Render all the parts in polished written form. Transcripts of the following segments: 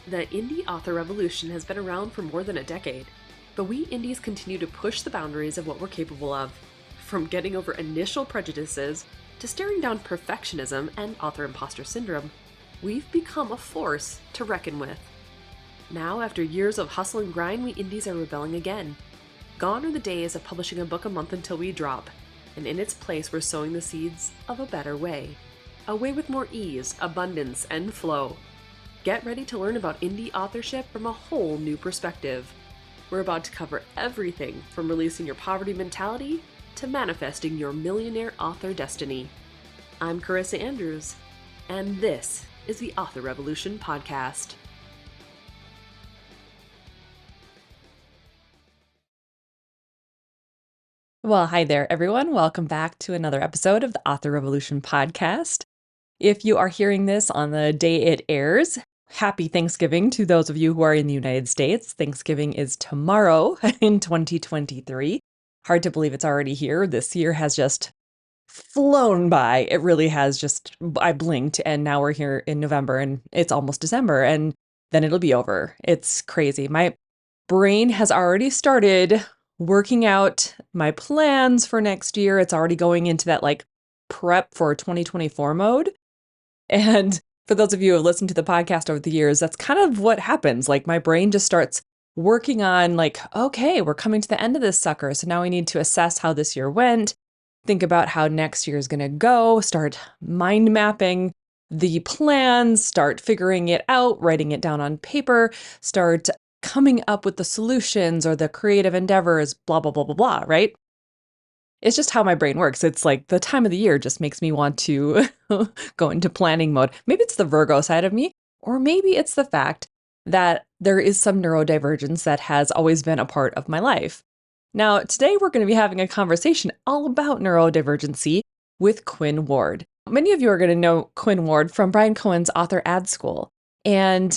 The indie author revolution has been around for more than a decade, but we indies continue to push the boundaries of what we're capable of, from getting over initial prejudices to staring down perfectionism and author imposter syndrome. We've become a force to reckon with. Now, after years of hustle and grind, we indies are rebelling again. Gone are the days of publishing a book a month until we drop, and in its place we're sowing the seeds of a better way. A way with more ease, abundance, and flow. Get ready to learn about indie authorship from a whole new perspective. We're about to cover everything from releasing your poverty mentality to manifesting your millionaire author destiny. I'm Carissa Andrews, and this is the Author Revolution Podcast. Well, hi there, everyone. Welcome back to another episode of the Author Revolution Podcast. If you are hearing this on the day it airs, happy Thanksgiving to those of you who are in the United States. Thanksgiving is tomorrow in 2023. Hard to believe it's already here. This year has just flown by. It really has just, I blinked and now we're here in November and it's almost December and then it'll be over. It's crazy. My brain has already started working out my plans for next year. It's already going into that prep for 2024 mode. And for those of you who have listened to the podcast over the years, that's kind of what happens. My brain just starts working on okay, we're coming to the end of this sucker. So now we need to assess how this year went, think about how next year is going to go, start mind mapping the plans, start figuring it out, writing it down on paper, start coming up with the solutions or the creative endeavors, blah, blah, blah, blah, blah, right? It's just how my brain works. It's the time of the year just makes me want to go into planning mode. Maybe it's the Virgo side of me, or maybe it's the fact that there is some neurodivergence that has always been a part of my life. Now, today we're going to be having a conversation all about neurodivergency with Quinn Ward. Many of you are going to know Quinn Ward from Bryan Cohen's Author Ad School. And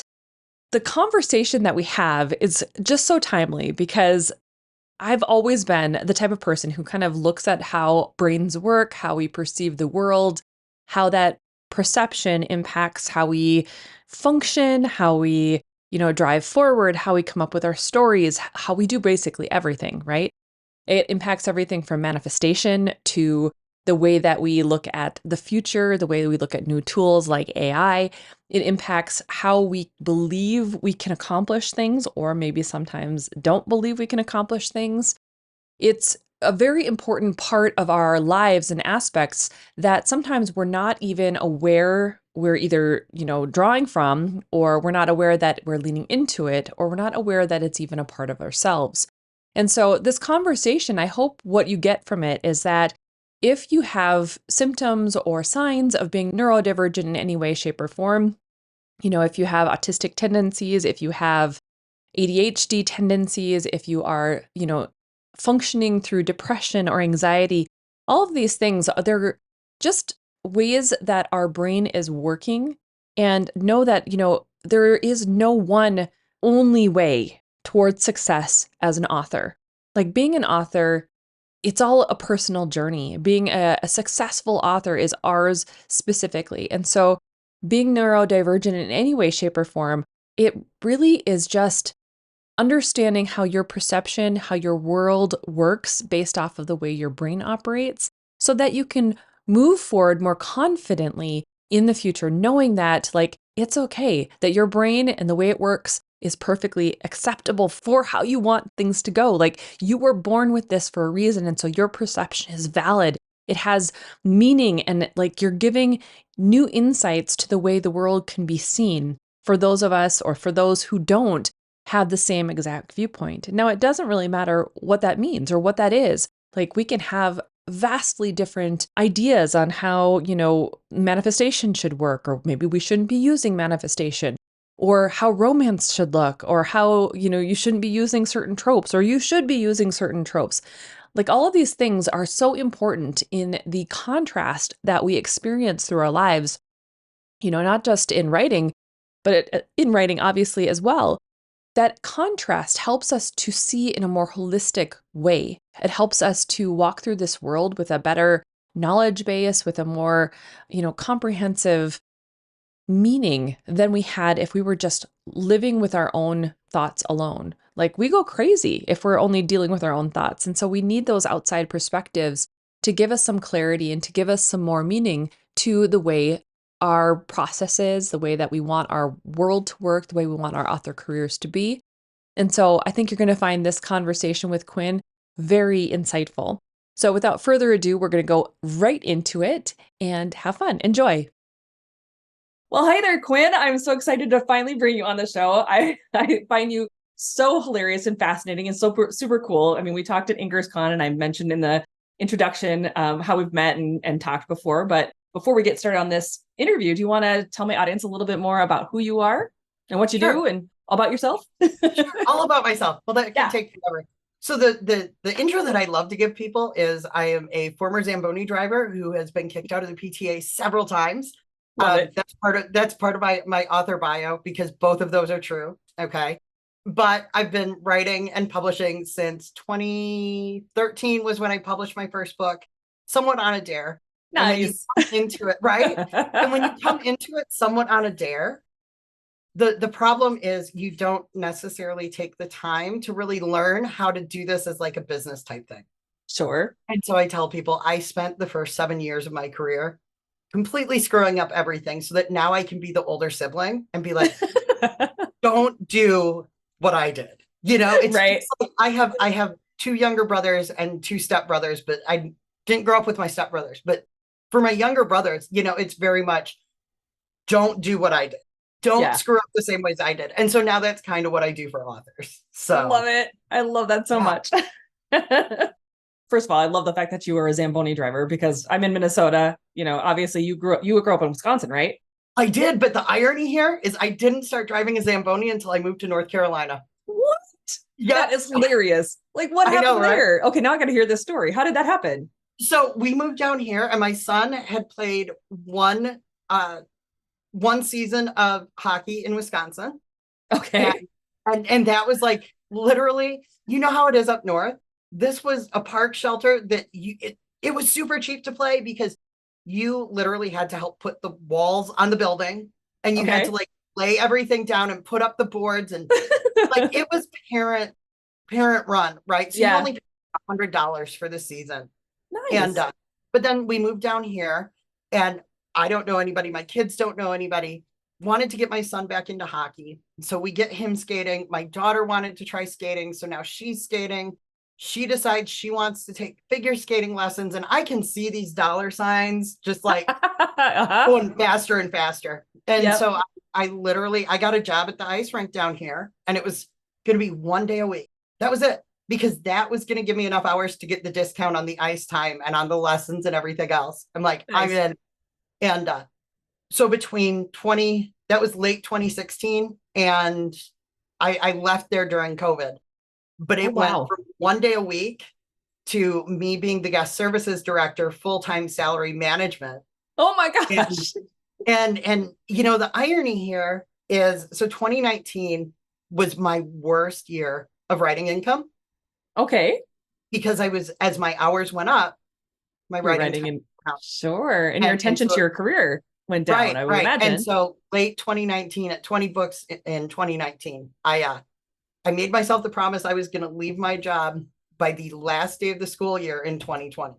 the conversation that we have is just so timely because I've always been the type of person who kind of looks at how brains work, how we perceive the world, how that perception impacts how we function, how we, drive forward, how we come up with our stories, how we do basically everything, right? It impacts everything from manifestation to the way that we look at the future, the way we look at new tools like AI. It impacts how we believe we can accomplish things, or maybe sometimes don't believe we can accomplish things. It's a very important part of our lives and aspects that sometimes we're not even aware we're either, drawing from, or we're not aware that we're leaning into it, or we're not aware that it's even a part of ourselves. And so this conversation, I hope what you get from it is that if you have symptoms or signs of being neurodivergent in any way, shape, or form, if you have autistic tendencies, if you have ADHD tendencies, if you are, functioning through depression or anxiety, all of these things, they're just ways that our brain is working. And know that, there is no one only way towards success as an author. Being an author, it's all a personal journey. Being a successful author is ours specifically. And so being neurodivergent in any way, shape, or form, it really is just understanding how your perception, how your world works based off of the way your brain operates, so that you can move forward more confidently in the future, knowing that it's okay, that your brain and the way it works is perfectly acceptable for how you want things to go. You were born with this for a reason. And so your perception is valid. It has meaning, and you're giving new insights to the way the world can be seen for those of us, or for those who don't have the same exact viewpoint. Now, it doesn't really matter what that means or what that is. We can have vastly different ideas on how, manifestation should work, or maybe we shouldn't be using manifestation, or how romance should look, or how, you shouldn't be using certain tropes, or you should be using certain tropes. All of these things are so important in the contrast that we experience through our lives, not just in writing, but in writing, obviously, as well. That contrast helps us to see in a more holistic way. It helps us to walk through this world with a better knowledge base, with a more, comprehensive meaning than we had if we were just living with our own thoughts alone. Like we go crazy if we're only dealing with our own thoughts. And so we need those outside perspectives to give us some clarity and to give us some more meaning to the way our processes, the way that we want our world to work, the way we want our author careers to be. And so I think you're going to find this conversation with Quinn very insightful. So without further ado, we're going to go right into it and have fun. Enjoy. Well, hi there, Quinn. I'm so excited to finally bring you on the show. I find you so hilarious and fascinating and super cool. I mean, we talked at InkersCon and I mentioned in the introduction how we've met and talked before. But before we get started on this interview, do you want to tell my audience a little bit more about who you are and what you do and all about yourself? Sure. All about myself. Well, that can take forever. So the intro that I love to give people is I am a former Zamboni driver who has been kicked out of the PTA several times. That's part of my author bio because both of those are true. Okay. But I've been writing and publishing since 2013 was when I published my first book, somewhat on a dare. Nice. And when you come into it, right? And when you come into it somewhat on a dare, the problem is you don't necessarily take the time to really learn how to do this as like a business type thing. Sure. And so I tell people I spent the first 7 years of my career completely screwing up everything so that now I can be the older sibling and be like, don't do what I did. You know, it's right. Like I have 2 younger brothers and 2 stepbrothers, but I didn't grow up with my stepbrothers. But for my younger brothers, you know, it's very much don't do what I did. Don't screw up the same ways I did. And so now that's kind of what I do for authors. So I love it. I love that so much. First of all, I love the fact that you were a Zamboni driver because I'm in Minnesota. You know, obviously you grew up in Wisconsin, right? I did. But the irony here is I didn't start driving a Zamboni until I moved to North Carolina. What? Yeah. That is hilarious. Like what happened there? Okay, now I got to hear this story. How did that happen? So we moved down here and my son had played one season of hockey in Wisconsin. Okay. And that was like literally, you know how it is up north. This was a park shelter that it was super cheap to play because you literally had to help put the walls on the building and you had to like lay everything down and put up the boards and like it was parent run, right? So you only paid $100 for the season. Nice. And but then we moved down here and I don't know anybody. My kids don't know anybody. Wanted to get my son back into hockey. So we get him skating. My daughter wanted to try skating. So now she's skating. She decides she wants to take figure skating lessons. And I can see these dollar signs just like going faster and faster. And so I got a job at the ice rink down here and it was going to be 1 day a week. That was it. Because that was going to give me enough hours to get the discount on the ice time and on the lessons and everything else. I'm like, I'm in. And so that was late 2016. And I left there during COVID. But it went from 1 day a week to me being the guest services director, full-time salary management. Oh my gosh. And you know, the irony here is, so 2019 was my worst year of writing income. Okay. Because as my hours went up, my writing and sure. And your attention to your career went down, I would imagine. And so late 2019 at 20 books in 2019, I made myself the promise I was going to leave my job by the last day of the school year in 2020.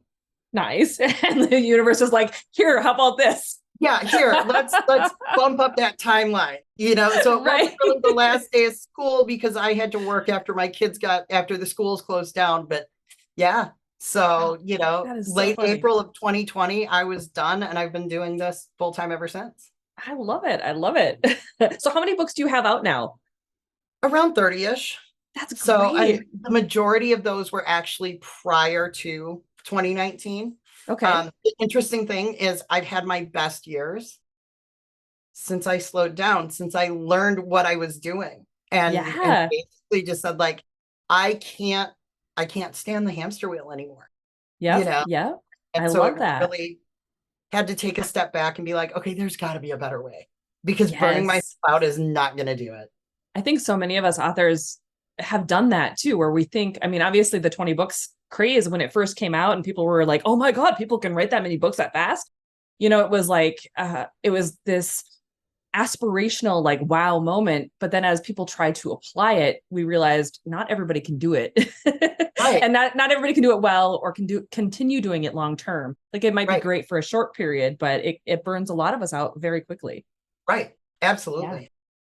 Nice. And the universe is like, here, how about this? Yeah, here, let's bump up that timeline, you know? So it wasn't really the last day of school because I had to work after the schools closed down. But yeah, so, you know, late April of 2020, I was done and I've been doing this full time ever since. I love it. I love it. So how many books do you have out now? Around 30-ish. That's great. So the majority of those were actually prior to 2019. Okay. The interesting thing is I've had my best years since I slowed down, since I learned what I was doing and basically just said like, I can't stand the hamster wheel anymore. Yeah. You know? Yeah. And so love that. Really had to take a step back and be like, okay, there's gotta be a better way because burning myself out is not going to do it. I think so many of us authors have done that too, where we think, I mean, obviously the 20 books craze when it first came out and people were like, oh my God, people can write that many books that fast. You know, it was like, it was this aspirational, like, wow moment. But then as people try to apply it, we realized not everybody can do it. Right. And not everybody can do it well or continue doing it long term. Like it might be Right. great for a short period, but it burns a lot of us out very quickly. Right. Yeah. Absolutely.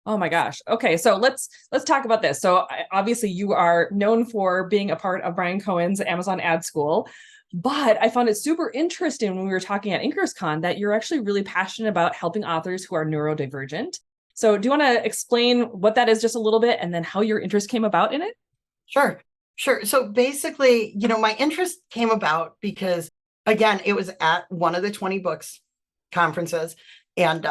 Oh my gosh. Okay, so let's talk about this. So obviously you are known for being a part of Bryan Cohen's Amazon Ad School, but I found it super interesting when we were talking at InkersCon that you're actually really passionate about helping authors who are neurodivergent. So do you want to explain what that is just a little bit and then how your interest came about in it? Sure. Sure. So basically, my interest came about because, again, it was at one of the 20 books conferences, and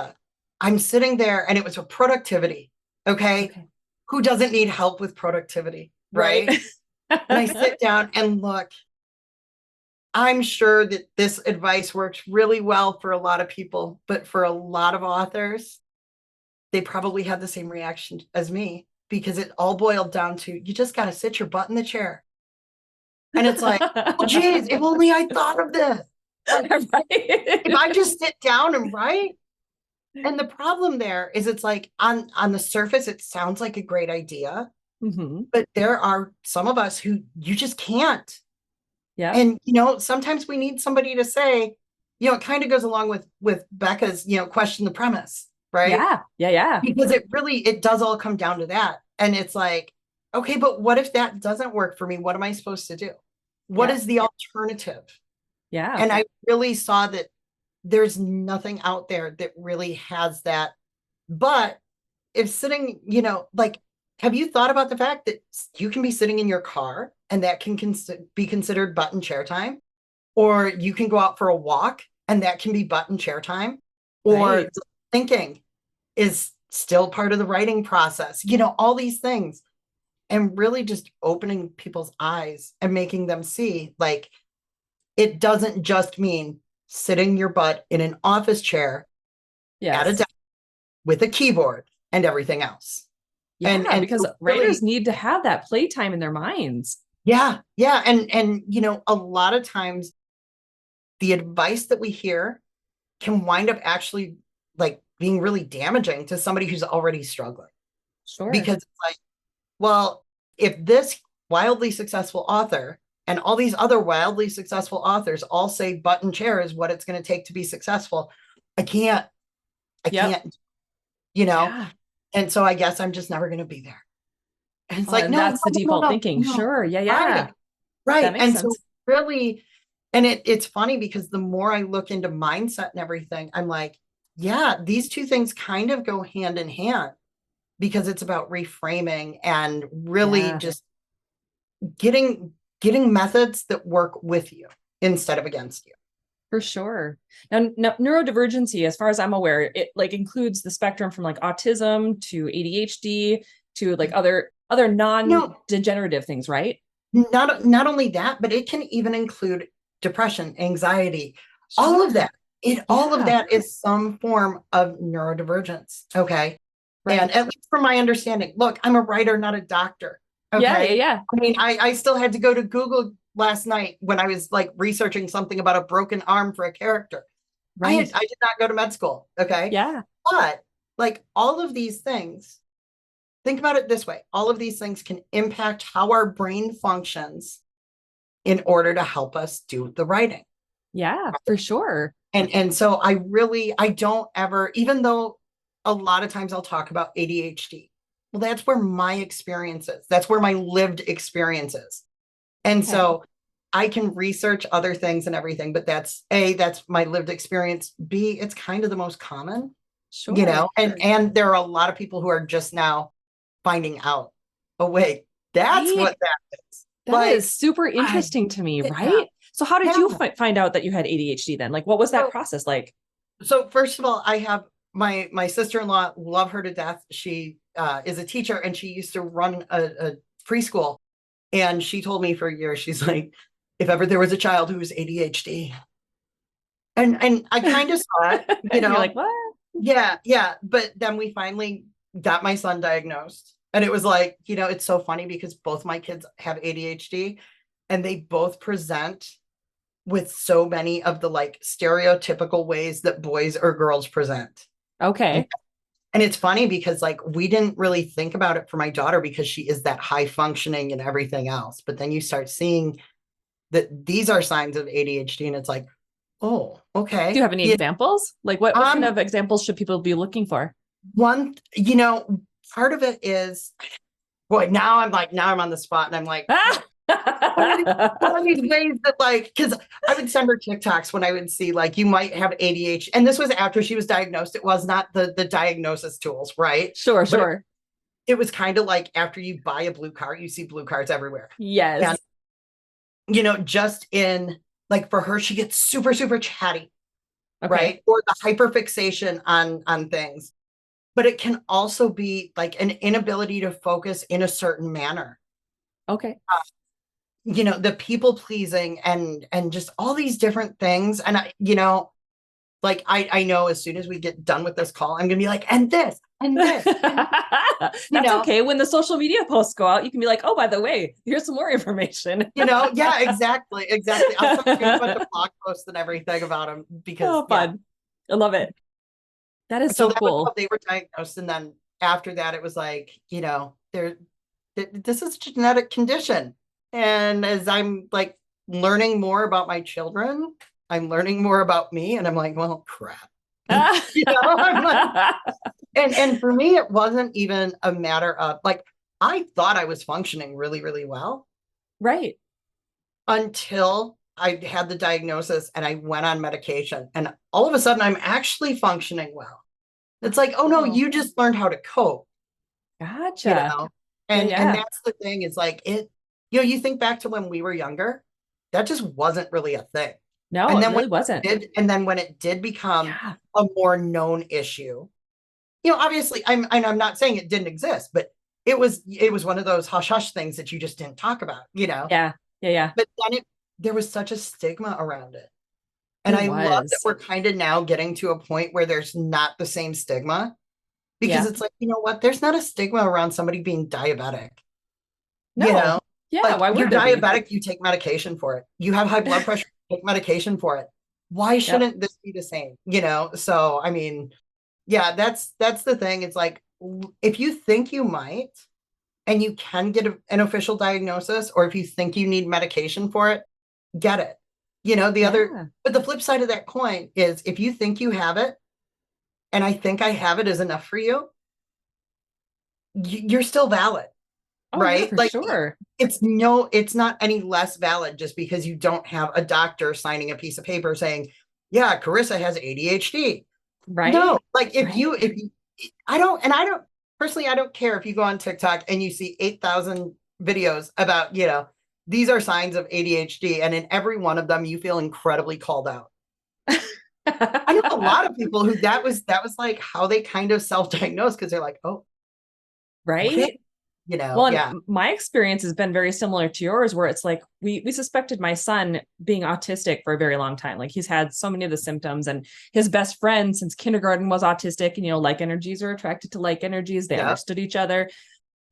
I'm sitting there and it was a productivity. Okay. Who doesn't need help with productivity? Right. And I sit down and look, I'm sure that this advice works really well for a lot of people, but for a lot of authors, they probably had the same reaction as me, because it all boiled down to, you just got to sit your butt in the chair. And it's like, oh, geez, if only I thought of this. Like, Right. if I just sit down and write. And the problem there is, it's like on the surface, it sounds like a great idea, but there are some of us who you just can't. Yeah. And, sometimes we need somebody to say, it kind of goes along with Becca's, question the premise, right? Yeah. Because it does all come down to that. And it's like, okay, but what if that doesn't work for me? What am I supposed to do? What is the alternative? Yeah. And I really saw that there's nothing out there that really has that. But if sitting, like, have you thought about the fact that you can be sitting in your car and that can be considered butt and chair time? Or you can go out for a walk and that can be butt and chair time? Or thinking is still part of the writing process, all these things. And really just opening people's eyes and making them see, like, it doesn't just mean sitting your butt in an office chair at a desk with a keyboard and everything else. Yeah, and because writers need to have that playtime in their minds. Yeah. And a lot of times the advice that we hear can wind up actually like being really damaging to somebody who's already struggling. Sure. Because it's like, well, if this wildly successful author and all these other wildly successful authors all say butt and chair is what it's going to take to be successful, I can't, Yeah. And so I guess I'm just never going to be there. And it's like, and no, that's the default thinking. no. Sure. Yeah. Right. That makes And sense. so really, and it's funny because the more I look into mindset and everything, I'm like, yeah, these two things kind of go hand in hand, because it's about reframing and really just getting methods that work with you instead of against you. For sure. Now, neurodivergency, as far as I'm aware, it like includes the spectrum from like autism to ADHD to like other non-degenerative things, right? Not only that, but it can even include depression, anxiety, all of that. All of that is some form of neurodivergence. Okay. Right. And at least from my understanding, look, I'm a writer, not a doctor. Okay. Yeah. I mean, I still had to go to Google last night when I was like researching something about a broken arm for a character. Right. I did not go to med school. Okay. Yeah. But like all of these things, think about it this way. All of these things can impact how our brain functions in order to help us do the writing. Yeah, for sure. And so I don't ever, even though a lot of times I'll talk about ADHD, well, that's where my experience is. That's where my lived experience is. And so I can research other things and everything, but that's my lived experience. B, it's kind of the most common, and there are a lot of people who are just now finding out, oh, wait, that's what that is. That is super interesting to me, right? So how did you find out that you had ADHD then? Like, what was that process like? So first of all, I have my sister-in-law, love her to death. She is a teacher and she used to run a preschool. And she told me for years, she's like, if ever there was a child who was ADHD. And I kind of saw it, You're like, what? Yeah. But then we finally got my son diagnosed. And it was like, it's so funny because both my kids have ADHD and they both present with so many of the like stereotypical ways that boys or girls present. Okay. And it's funny because like we didn't really think about it for my daughter because she is that high functioning and everything else. But then you start seeing that these are signs of ADHD and it's like, oh, okay. Do you have any Yeah. examples? Like what kind of examples should people be looking for? One, part of it is, boy, now I'm on the spot and I'm like, one of these ways that like, because I would send her TikToks when I would see like you might have ADHD, and this was after she was diagnosed. It was not the diagnosis tools, right? Sure, But sure. it was kind of like after you buy a blue car, you see blue cars everywhere. Yes. And just in like for her, she gets super, super chatty, Okay. right? Or the hyperfixation on things. But it can also be like an inability to focus in a certain manner. Okay. The people pleasing and just all these different things. And I know as soon as we get done with this call, I'm gonna be like, and this, and this. That's okay. When the social media posts go out, you can be like, oh, by the way, here's some more information. Yeah, exactly. I'll put a bunch of blog posts and everything about them because fun. I love it. That is so that cool. was how they were diagnosed. And then after that, it was like, this is a genetic condition. And as I'm like learning more about my children, I'm learning more about me. And I'm like, well, crap. I'm like, and for me, it wasn't even a matter of like, I thought I was functioning really, really well. Right. Until I had the diagnosis and I went on medication. And all of a sudden, I'm actually functioning well. It's like, oh no, you just learned how to cope. Gotcha. And that's the thing is like you think back to when we were younger, that just wasn't really a thing. No, and then it really wasn't. And then when it did become a more known issue, obviously I'm not saying it didn't exist, but it was one of those hush hush things that you just didn't talk about, Yeah. But then there was such a stigma around it. And I love that we're kind of now getting to a point where there's not the same stigma because it's like, you know what? There's not a stigma around somebody being diabetic. No. Yeah. Like, why would you're diabetic? You take medication for it. You have high blood pressure, you take medication for it. Why shouldn't this be the same? So, I mean, that's the thing. It's like, if you think you might, and you can get an official diagnosis, or if you think you need medication for it, get it. But the flip side of that coin is if you think you have it, and I think I have it is enough for you, you're still valid. Right? Yeah, sure. It's not any less valid just because you don't have a doctor signing a piece of paper saying, yeah, Carissa has ADHD. Right. No, like if you I don't personally, I don't care if you go on TikTok and you see 8,000 videos about, these are signs of ADHD. And in every one of them, you feel incredibly called out. I know a lot of people who that was like how they kind of self-diagnosed because they're like, oh, right. Okay. My experience has been very similar to yours, where it's like we suspected my son being autistic for a very long time. Like he's had so many of the symptoms, and his best friend since kindergarten was autistic, and like energies are attracted to like energies. They understood each other.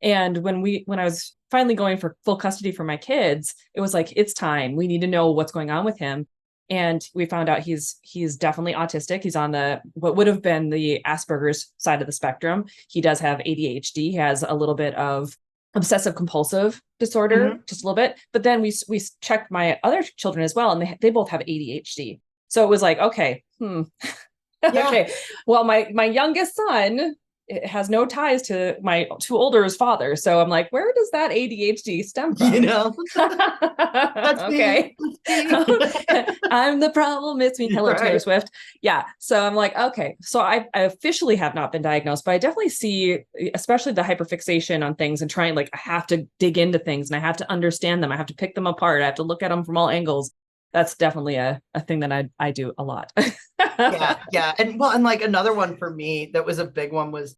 And when I was finally going for full custody for my kids, it was like, it's time. We need to know what's going on with him. And we found out he's definitely autistic. He's on what would have been the Asperger's side of the spectrum. He does have ADHD. He has a little bit of obsessive compulsive disorder, just a little bit. But then we checked my other children as well, and they both have ADHD. So it was like, okay, okay. Well, my youngest son, it has no ties to my two older father. So I'm like, where does that ADHD stem from? That's okay. I'm the problem. It's me. Hello, Taylor Swift. Yeah. So I'm like, okay. So I officially have not been diagnosed, but I definitely see, especially the hyperfixation on things and trying, like, I have to dig into things and I have to understand them. I have to pick them apart. I have to look at them from all angles. That's definitely a thing that I do a lot. Yeah. And like another one for me that was a big one was,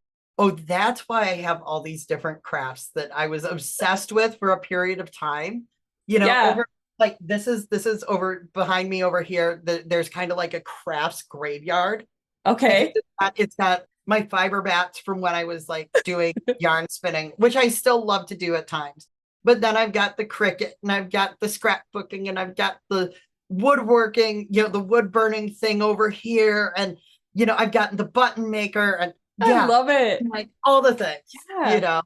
that's why I have all these different crafts that I was obsessed with for a period of time. Over, like this is over behind me over here. There's kind of like a crafts graveyard. Okay. It's got my fiber bats from when I was like doing yarn spinning, which I still love to do at times. But then I've got the Cricut and I've got the scrapbooking and I've got the woodworking, the wood burning thing over here. And, I've got the button maker and I Yeah. love it. Like all the things, Yeah. you know.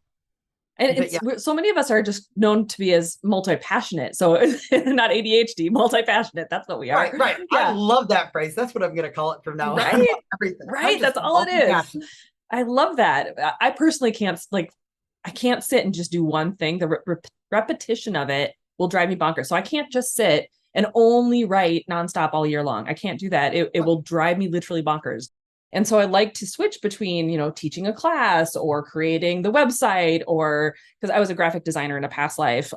And But it's so many of us are just known to be as multi-passionate. So not ADHD, multi-passionate. That's what we are. right. I Yeah. love that phrase. That's what I'm going to call it from now on. Right. Everything. I'm Right. just That's all it is. multi-passionate. I love that. I personally can't I can't sit and just do one thing. The repetition of it will drive me bonkers. So I can't just sit and only write nonstop all year long. I can't do that. It will drive me literally bonkers. And so I like to switch between, teaching a class or creating the website, or because I was a graphic designer in a past life,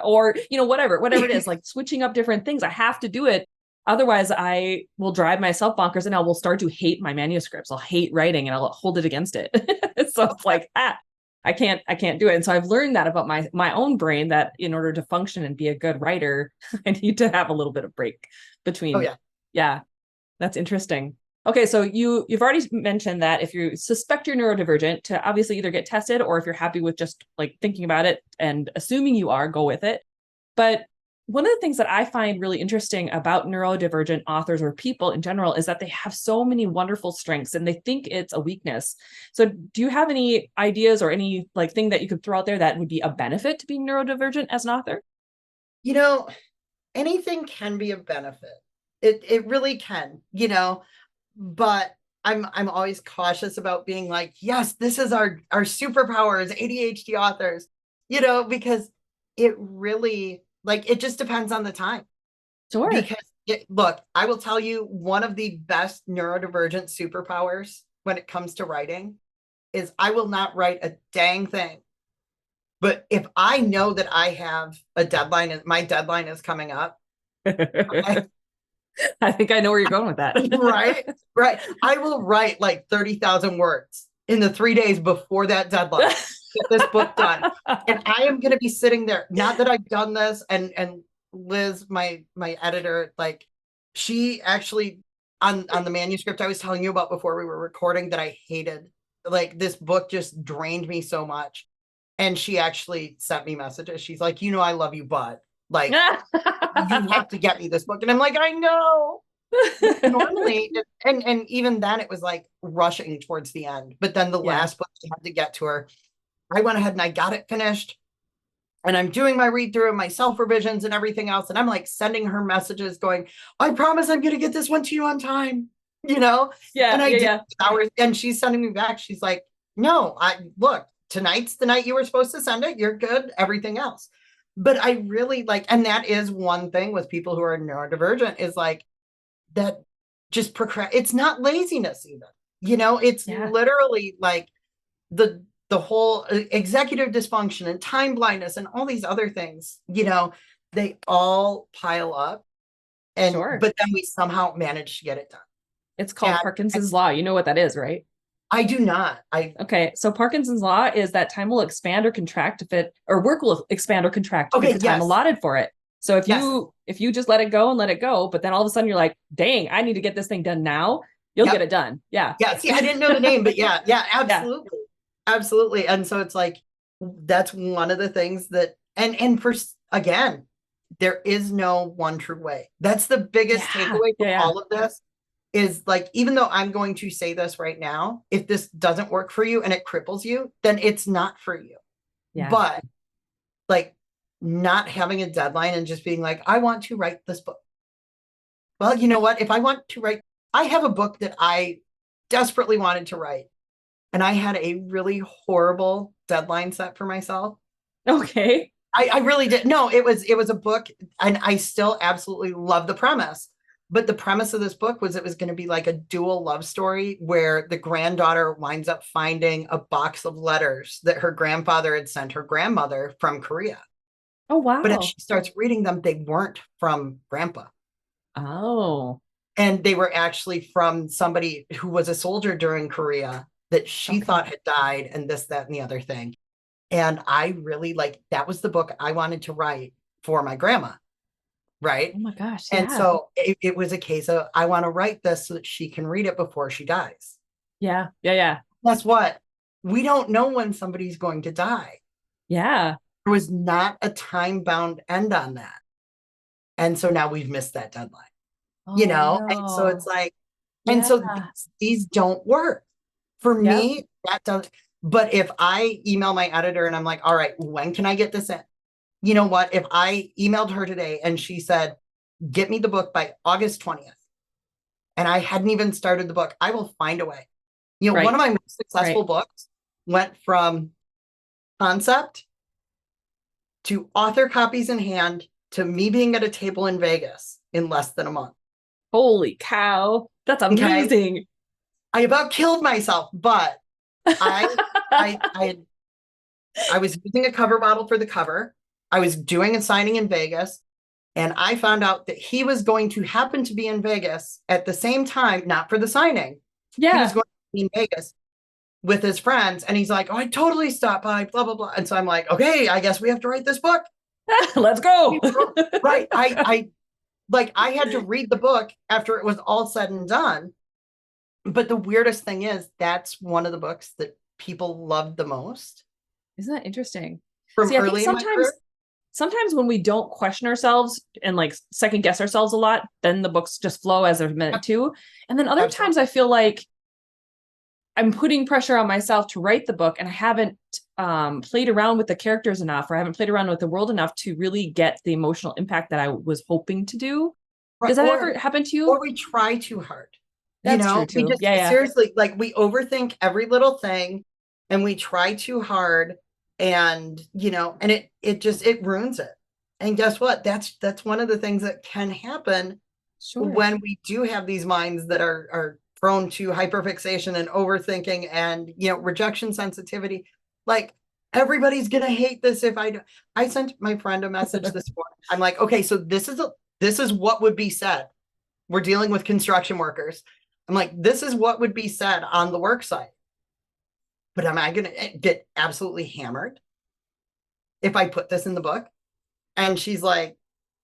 or, whatever it is, like switching up different things. I have to do it. Otherwise, I will drive myself bonkers and I will start to hate my manuscripts. I'll hate writing and I'll hold it against it. So it's like, I can't do it. And so I've learned that about my own brain, that in order to function and be a good writer, I need to have a little bit of break between. Oh, yeah. Yeah. That's interesting. Okay. So you've already mentioned that if you suspect you're neurodivergent, to obviously either get tested, or if you're happy with just like thinking about it and assuming you are, go with it. But one of the things that I find really interesting about neurodivergent authors or people in general is that they have so many wonderful strengths and they think it's a weakness. So do you have any ideas or any like thing that you could throw out there that would be a benefit to being neurodivergent as an author? Anything can be a benefit. It really can, but I'm always cautious about being like, yes, this is our superpower as ADHD authors, because it really, like, it just depends on the time. Sure. Because look, I will tell you, one of the best neurodivergent superpowers when it comes to writing is I will not write a dang thing. But if I know that I have a deadline and my deadline is coming up, I think I know where you're going with that. Right. I will write like 30,000 words in the 3 days before that deadline, get this book done. And I am going to be sitting there. Not that I've done this. And Liz, my editor, like, she actually on the manuscript I was telling you about before we were recording that I hated, like, this book just drained me so much. And she actually sent me messages. She's like, I love you, but like, you have to get me this book. And I'm like, I know. Normally, and even then it was like rushing towards the end. But then the last book she had to get to her, I went ahead and I got it finished. And I'm doing my read through and my self revisions and everything else. And I'm like sending her messages going, I promise I'm going to get this one to you on time, Yeah. And I did hours, and she's sending me back. She's like, no, look, tonight's the night you were supposed to send it. You're good. Everything else. But I really like, and that is one thing with people who are neurodivergent is like that just it's not laziness even, it's literally like the whole executive dysfunction and time blindness and all these other things, they all pile up. And but then we somehow manage to get it done. It's called Parkinson's law. You know what that is, right? I do not. Okay. So Parkinson's law is that time will expand or contract or work will expand or contract with the time allotted for it. So if you just let it go and let it go, but then all of a sudden you're like, dang, I need to get this thing done now, you'll get it done. Yeah. Yeah. See, I didn't know the name, but yeah, absolutely. Yeah. Absolutely. And so it's like, that's one of the things that, and for, again, there is no one true way. That's the biggest takeaway from all of this. Is like, even though I'm going to say this right now, if this doesn't work for you and it cripples you, then it's not for you. Yeah. But like not having a deadline and just being like, I want to write this book. Well, you know what? If I want to write, I have a book that I desperately wanted to write. And I had a really horrible deadline set for myself. Okay. I really did. No, it was a book, and I still absolutely love the premise. But the premise of this book was it was going to be like a dual love story where the granddaughter winds up finding a box of letters that her grandfather had sent her grandmother from Korea. Oh, wow. But as she starts reading them, they weren't from grandpa. Oh. And they were actually from somebody who was a soldier during Korea that she thought had died, and this, that, and the other thing. And I really that was the book I wanted to write for my grandma. Right. Oh my gosh. Yeah. And so it was a case of, I want to write this so that she can read it before she dies. Yeah. Yeah. Guess what? We don't know when somebody's going to die. Yeah. There was not a time-bound end on that. And so now we've missed that deadline, No. and so it's like, and so these don't work. For me, that does. But if I email my editor and I'm like, all right, when can I get this in? You know what? If I emailed her today and she said, get me the book by August 20th, and I hadn't even started the book, I will find a way. You know, one of my most successful books went from concept to author copies in hand to me being at a table in Vegas in less than a month. Holy cow. That's amazing. Okay? I about killed myself, but I was using a cover model for the cover. I was doing a signing in Vegas, and I found out that he was going to happen to be in Vegas at the same time, not for the signing. Yeah. He was going to be in Vegas with his friends, and he's like, oh, I totally stopped by, blah, blah, blah. And so I'm like, okay, I guess we have to write this book. Let's go. Right. I had to read the book after it was all said and done. But the weirdest thing is that's one of the books that people loved the most. Isn't that interesting? From See, early I think sometimes when we don't question ourselves and like second guess ourselves a lot, then the books just flow as they're meant to. And then other times I feel like I'm putting pressure on myself to write the book, and I haven't played around with the characters enough, or I haven't played around with the world enough to really get the emotional impact that I was hoping to do. Right. Does that ever happen to you? Or we try too hard. That's true too. We just seriously, like, we overthink every little thing, and we try too hard, and and it ruins it. And guess what? That's one of the things that can happen when we do have these minds that are prone to hyperfixation and overthinking and rejection sensitivity. Like, everybody's gonna hate this if I sent my friend a message this morning. I'm like, okay, so this is what would be said. We're dealing with construction workers. I'm like, this is what would be said on the work site. But am I going to get absolutely hammered if I put this in the book? And she's like,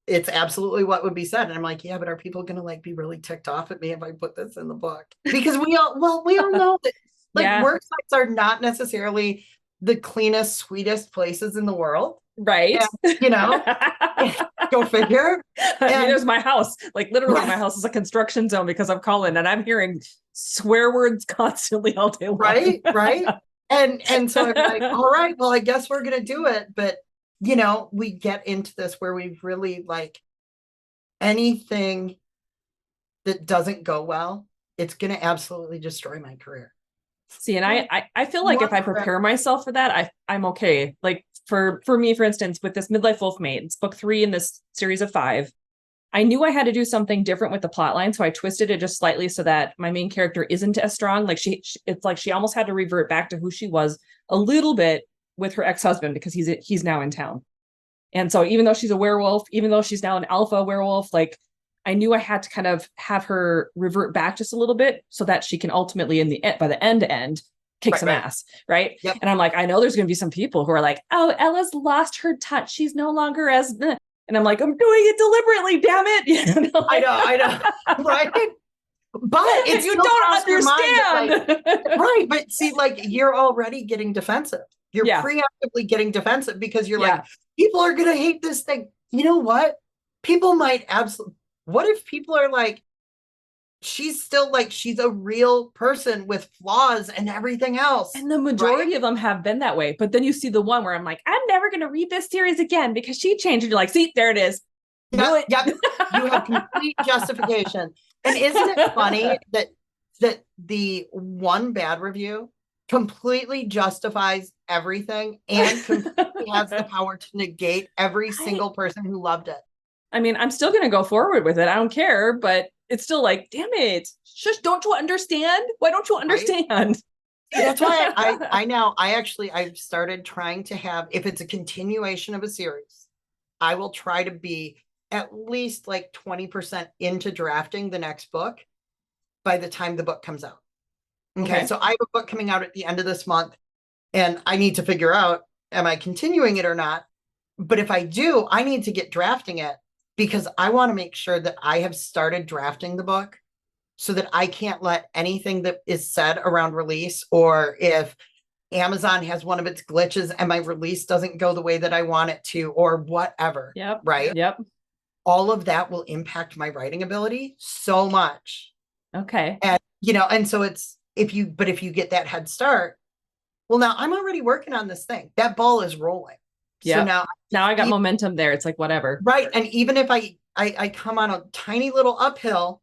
it's absolutely what would be said. And I'm like, yeah, but are people going to like be really ticked off at me if I put this in the book? Because we all know that like work sites are not necessarily the cleanest, sweetest places in the world. Right. And, go figure. There's my house. Like, literally, my house is a construction zone because of Colin, and I'm hearing swear words constantly all day long. Right. And so I'm like, all right, well, I guess we're gonna do it. But we get into this where we really like anything that doesn't go well, it's gonna absolutely destroy my career. See, and I feel like if I prepare myself for that, I'm okay. Like for me, for instance, with this Midlife Wolf Mate, it's book 3 in this series of 5. I knew I had to do something different with the plot line, so I twisted it just slightly so that my main character isn't as strong. Like it's like she almost had to revert back to who she was a little bit with her ex-husband because he's now in town. And so even though she's a werewolf, even though she's now an alpha werewolf, like I knew I had to kind of have her revert back just a little bit so that she can ultimately by the end kick some ass. Right. Yep. And I'm like, I know there's going to be some people who are like, oh, Ella's lost her touch. She's no longer as, and I'm like, I'm doing it deliberately. Damn it. I know. Right. But if you don't understand. Right. But see, like, you're already getting defensive. You're preemptively getting defensive because you're like, people are going to hate this thing. You know what? People might absolutely. What if people are like, she's still like, she's a real person with flaws and everything else. And the majority of them have been that way. But then you see the one where I'm like, I'm never going to read this series again because she changed. And you're like, see, there it is. Yep. You have complete justification. And isn't it funny that the one bad review completely justifies everything and completely has the power to negate every single person who loved it? I mean, I'm still going to go forward with it. I don't care, but it's still like, damn it. Shush, don't you understand? Why don't you understand? Right? That's why I've started trying to have, if it's a continuation of a series, I will try to be at least like 20% into drafting the next book by the time the book comes out. Okay. So I have a book coming out at the end of this month, and I need to figure out, am I continuing it or not? But if I do, I need to get drafting it, because I want to make sure that I have started drafting the book so that I can't let anything that is said around release, or if Amazon has one of its glitches and my release doesn't go the way that I want it to, or whatever. Yep. Right. Yep. All of that will impact my writing ability so much. Okay. And, and so it's if you get that head start, well, now I'm already working on this thing. That ball is rolling. Yeah. So now I got momentum there. It's like, whatever. Right. And even if I come on a tiny little uphill,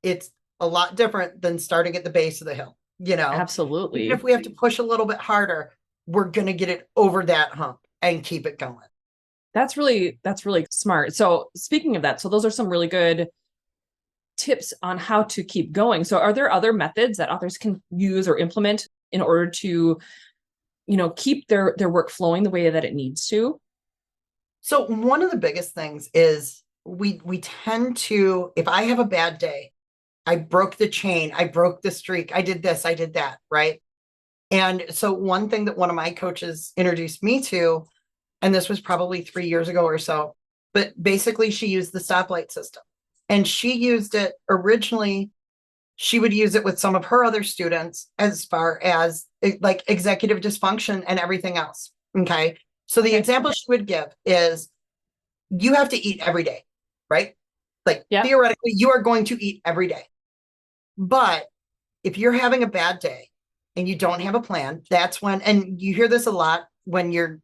it's a lot different than starting at the base of the hill, Absolutely. Even if we have to push a little bit harder, we're going to get it over that hump and keep it going. That's really smart. So speaking of that, so those are some really good tips on how to keep going. So are there other methods that authors can use or implement in order to, keep their work flowing the way that it needs to? So one of the biggest things is we tend to, if I have a bad day, I broke the chain, I broke the streak, I did this, I did that, right? And so one thing that one of my coaches introduced me to, and this was probably 3 years ago or so, but basically she used the stoplight system. And she used it originally, she would use it with some of her other students as far as like executive dysfunction and everything else. Okay. So the example she would give is you have to eat every day, right? Like theoretically, you are going to eat every day. But if you're having a bad day and you don't have a plan, that's when, and you hear this a lot when you're,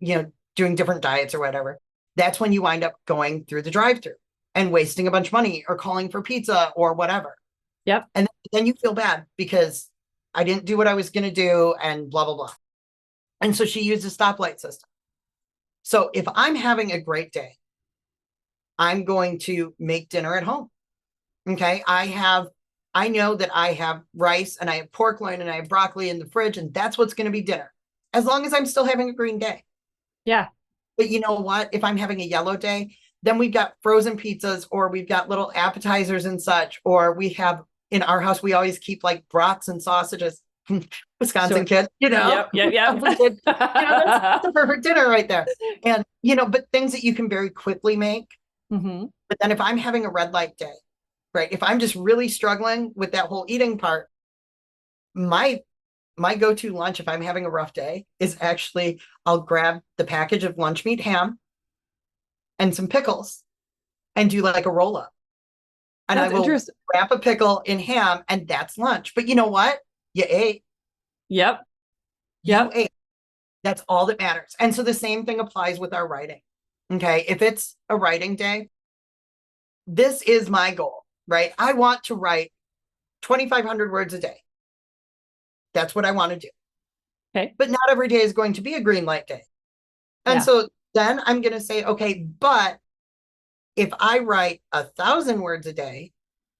doing different diets or whatever, that's when you wind up going through the drive-thru and wasting a bunch of money or calling for pizza or whatever. Yep. And then you feel bad because I didn't do what I was going to do and blah, blah, blah. And so she used a stoplight system. So if I'm having a great day, I'm going to make dinner at home. Okay. I know that I have rice and I have pork loin and I have broccoli in the fridge, and that's what's going to be dinner, as long as I'm still having a green day. Yeah. But you know what? If I'm having a yellow day, then we've got frozen pizzas, or we've got little appetizers and such, or we have in our house, we always keep like brats and sausages. Wisconsin kid, Yep. That's the perfect dinner right there. And, but things that you can very quickly make. Mm-hmm. But then if I'm having a red light day, right, if I'm just really struggling with that whole eating part, my go-to lunch, if I'm having a rough day, is actually I'll grab the package of lunch meat ham and some pickles and do like a roll up. And I will wrap a pickle in ham, and that's lunch. But you know what? You ate. Yep. You ate. That's all that matters. And so the same thing applies with our writing. Okay. If it's a writing day, this is my goal, right? I want to write 2,500 words a day. That's what I want to do. Okay. But not every day is going to be a green light day. And so then I'm going to say, okay, but if I write 1,000 words a day,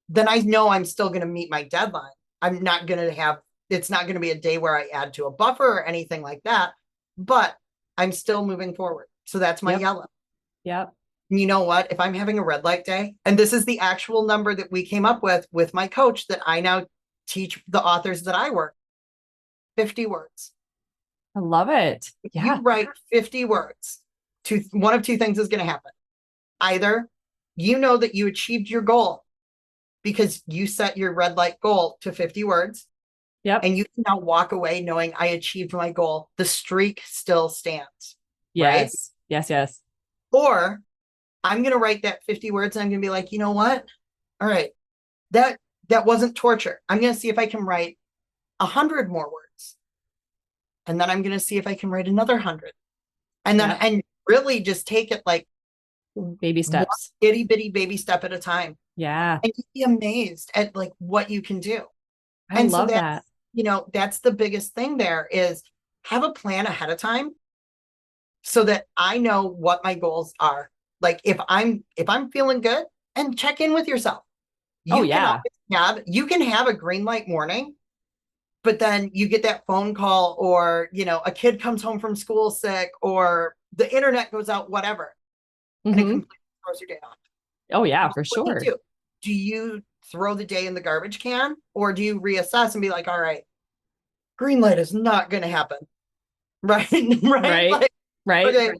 then I know I'm still going to meet my deadline. I'm not going to have, it's not going to be a day where I add to a buffer or anything like that, but I'm still moving forward. So that's my yellow. Yep. You know what? If I'm having a red light day, and this is the actual number that we came up with my coach that I now teach the authors that I work, 50 words. I love it. If you write 50 words, one of two things is going to happen. Either you know that you achieved your goal because you set your red light goal to 50 words. Yep. And you can now walk away knowing I achieved my goal. The streak still stands. Yes. Right? Yes. Or I'm going to write that 50 words and I'm going to be like, you know what? All right. That wasn't torture. I'm going to see if I can write 100 more words. And then I'm going to see if I can write another 100. And then, and really just take it like baby steps, itty bitty baby step at a time. Yeah. And you'd be amazed at like what you can do. I love that. That's the biggest thing there is have a plan ahead of time so that I know what my goals are. Like if I'm feeling good, and check in with yourself. You can have a green light morning, but then you get that phone call or, a kid comes home from school sick or the internet goes out, whatever. And it completely throws your day off. Oh yeah, for sure. Do you throw the day in the garbage can, or do you reassess and be like, all right, green light is not going to happen. Right. Right. Right. Okay.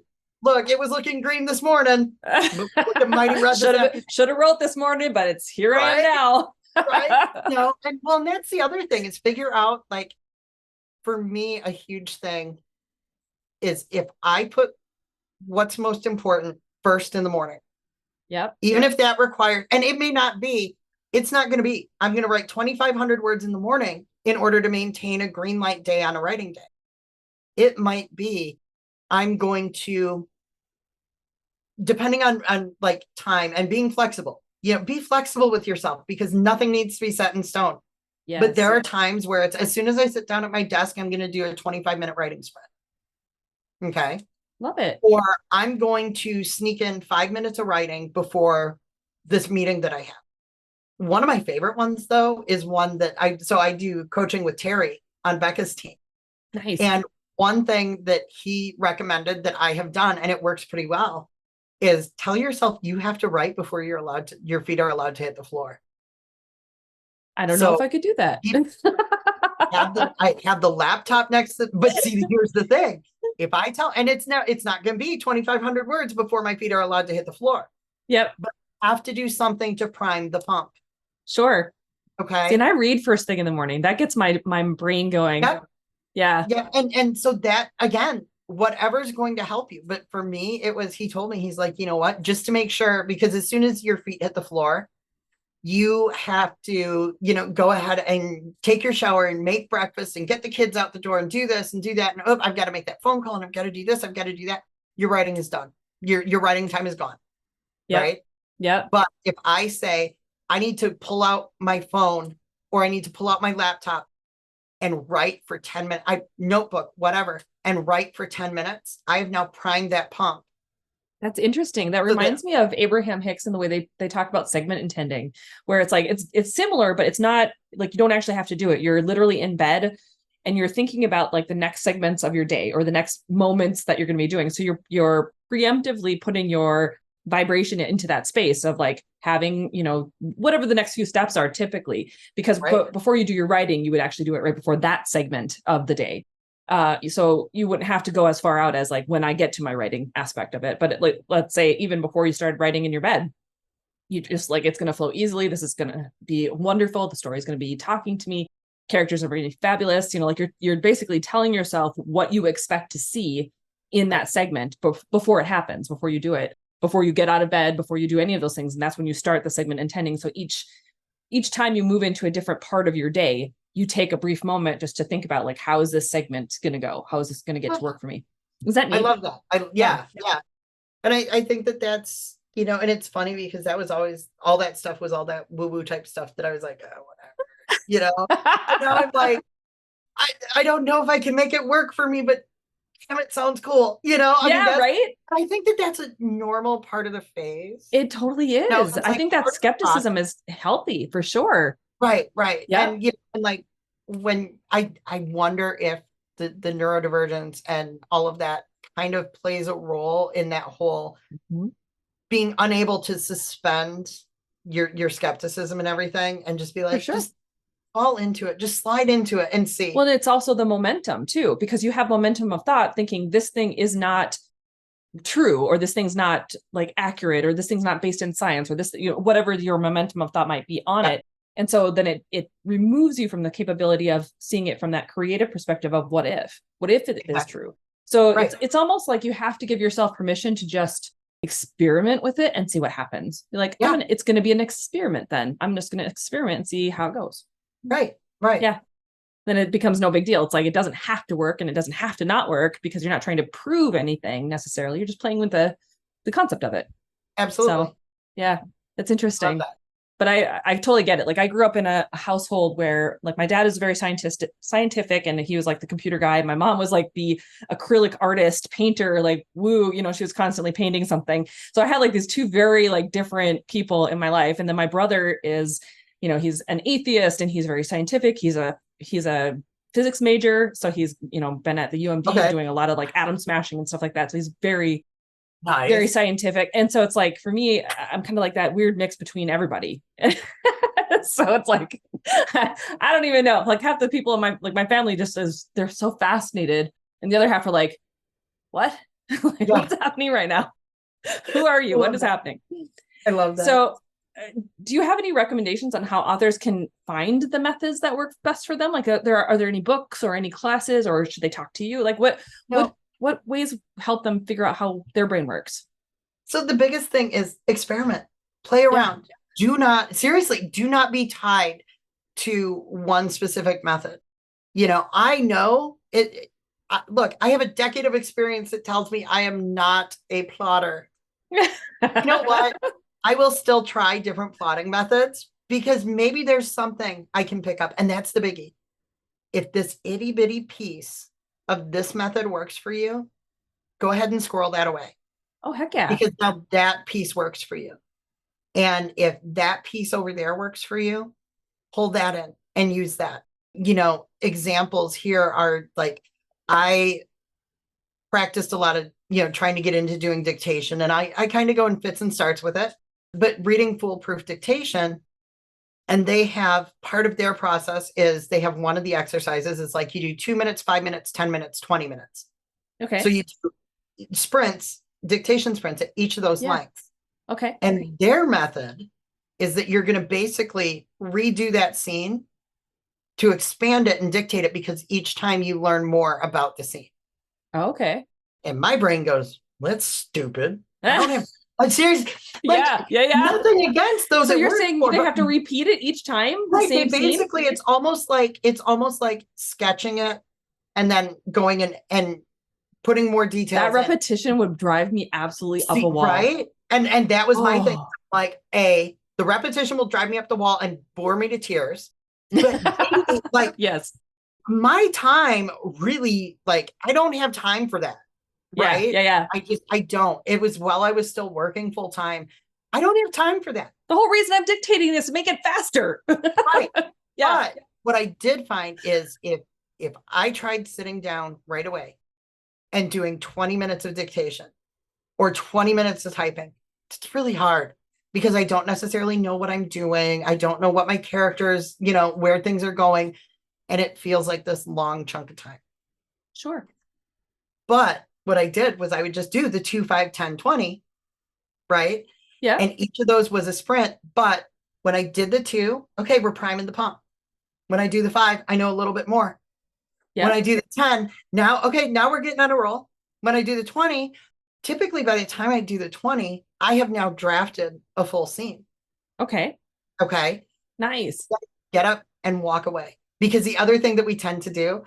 Look, it was looking green this morning. Should have wrote this morning, but it's here I am now. Right. And that's the other thing is figure out, like, for me, a huge thing is if I put what's most important first in the morning. Yep. Even if that requires, and it may not be, it's not going to be, I'm going to write 2,500 words in the morning. in order to maintain a green light day on a writing day. It might be, I'm going to, depending on like time and being flexible, be flexible with yourself, because nothing needs to be set in stone. Yes. But there are times where it's, as soon as I sit down at my desk, I'm going to do a 25-minute writing spread. Okay. Love it. Or I'm going to sneak in 5 minutes of writing before this meeting that I have. One of my favorite ones, though, is one that I do coaching with Terry on Becca's team. Nice. And one thing that he recommended that I have done, and it works pretty well, is tell yourself you have to write before your feet are allowed to hit the floor. I don't know if I could do that. I have the laptop next to, but see, here's the thing. If I tell, and it's not going to be 2,500 words before my feet are allowed to hit the floor. Yep. But I have to do something to prime the pump. Sure. Okay. See, and I read first thing in the morning. That gets my brain going. Yep. Yeah. Yeah. And so that, again, whatever's going to help you. But for me, he told me, he's like, you know what, just to make sure, because as soon as your feet hit the floor, you have to, go ahead and take your shower and make breakfast and get the kids out the door and do this and do that. And I've got to make that phone call and I've got to do this. I've got to do that. Your writing is done. Your writing time is gone. Yep. Right. Yeah. But if I say I need to pull out my phone or I need to pull out my laptop and write for 10 minutes, notebook, whatever, and write for 10 minutes, I have now primed that pump. That's interesting. That reminds me of Abraham Hicks and the way they talk about segment intending, where it's like, it's similar, but it's not like, you don't actually have to do it. You're literally in bed and you're thinking about like the next segments of your day or the next moments that you're going to be doing. So you're preemptively putting your vibration into that space of like having, whatever the next few steps are typically, because before you do your writing, you would actually do it right before that segment of the day. So you wouldn't have to go as far out as like when I get to my writing aspect of it. But let's say even before you started writing in your bed, you just like, it's going to flow easily. This is going to be wonderful. The story is going to be talking to me. Characters are really fabulous. Like you're basically telling yourself what you expect to see in that segment before it happens, before you do it, before you get out of bed, before you do any of those things. And that's when you start the segment intending. So each time you move into a different part of your day, you take a brief moment just to think about like, how is this segment going to go? How is this going to get to work for me? Is that neat? I love that. Yeah. And I think that's, and it's funny because that was always, all that stuff was all that woo-woo type stuff that I was like, oh, whatever, And now I'm like, I don't know if I can make it work for me, but damn, it sounds cool. Right. I think that's a normal part of the phase. It totally is. I think that skepticism is healthy for sure. Right. Yeah. And like when I wonder if the neurodivergence and all of that kind of plays a role in that whole being unable to suspend your skepticism and everything and just be like, just fall into it, just slide into it and see. Well, it's also the momentum too, because you have momentum of thought thinking this thing is not true, or this thing's not like accurate, or this thing's not based in science, or this, whatever your momentum of thought might be on it. And so then it removes you from the capability of seeing it from that creative perspective of what if it is true. So it's almost like you have to give yourself permission to just experiment with it and see what happens. You're like, it's going to be an experiment. Then I'm just going to experiment and see how it goes. Right. Yeah. Then it becomes no big deal. It's like, it doesn't have to work and it doesn't have to not work because you're not trying to prove anything necessarily. You're just playing with the concept of it. Absolutely. So yeah, that's interesting. But I totally get it. Like I grew up in a household where like my dad is very scientific and he was like the computer guy. My mom was like the acrylic artist, painter, like woo, she was constantly painting something. So I had like these two very like different people in my life. And then my brother is, he's an atheist and he's very scientific. He's a physics major. So he's, been at the UMD doing a lot of like atom smashing and stuff like that. So he's very very scientific. And so it's like, for me, I'm kind of like that weird mix between everybody. So it's like, I don't even know, like half the people in my family just they're so fascinated. And the other half are like, what? What's happening right now? Who are you? What is happening? I love that. So do you have any recommendations on how authors can find the methods that work best for them? Like are there any books or any classes, or should they talk to you? Like what ways help them figure out how their brain works? So the biggest thing is experiment, play around. Do not be tied to one specific method. You know, I know it. Look, I have a decade of experience that tells me I am not a plotter. You know what? I will still try different plotting methods because maybe there's something I can pick up. And that's the biggie. If this itty bitty piece of this method works for you, go ahead and squirrel that away. Oh, heck yeah. Because now that piece works for you. And if that piece over there works for you, pull that in and use that. You know, examples here are like, I practiced a lot of, you know, trying to get into doing dictation. And I kind of go in fits and starts with it. But reading Foolproof Dictation, and they have part of their process is they have one of the exercises is like you do 2 minutes, 5 minutes, 10 minutes, 20 minutes. Okay. So you do sprints, dictation sprints at each of those lengths. Okay. And their method is that you're going to basically redo that scene to expand it and dictate it because each time you learn more about the scene. Okay. And my brain goes, that's stupid. I don't have, I'm serious. Like, yeah. Nothing against those. So you're saying they have to repeat it each time? Right. They basically, it's almost like sketching it and then going and putting more details. That repetition would drive me absolutely up a wall. Right. And that was my thing. Like, the repetition will drive me up the wall and bore me to tears. But like, yes, my time really, like, I don't have time for that. Right. Yeah. I don't. It was while I was still working full time. I don't have time for that. The whole reason I'm dictating this, make it faster. Right. Yeah. But what I did find is if I tried sitting down right away and doing 20 minutes of dictation or 20 minutes of typing, it's really hard because I don't necessarily know what I'm doing. I don't know what my characters, you know, where things are going. And it feels like this long chunk of time. Sure. But what I did was I would just do the 2, 5, 10, 20, right? Yeah. And each of those was a sprint. But when I did the 2, okay, we're priming the pump. When I do the 5, I know a little bit more. Yeah. When I do the 10, now we're getting on a roll. When I do the 20, typically by the time I do the 20, I have now drafted a full scene. Okay. Nice. Get up and walk away. Because the other thing that we tend to do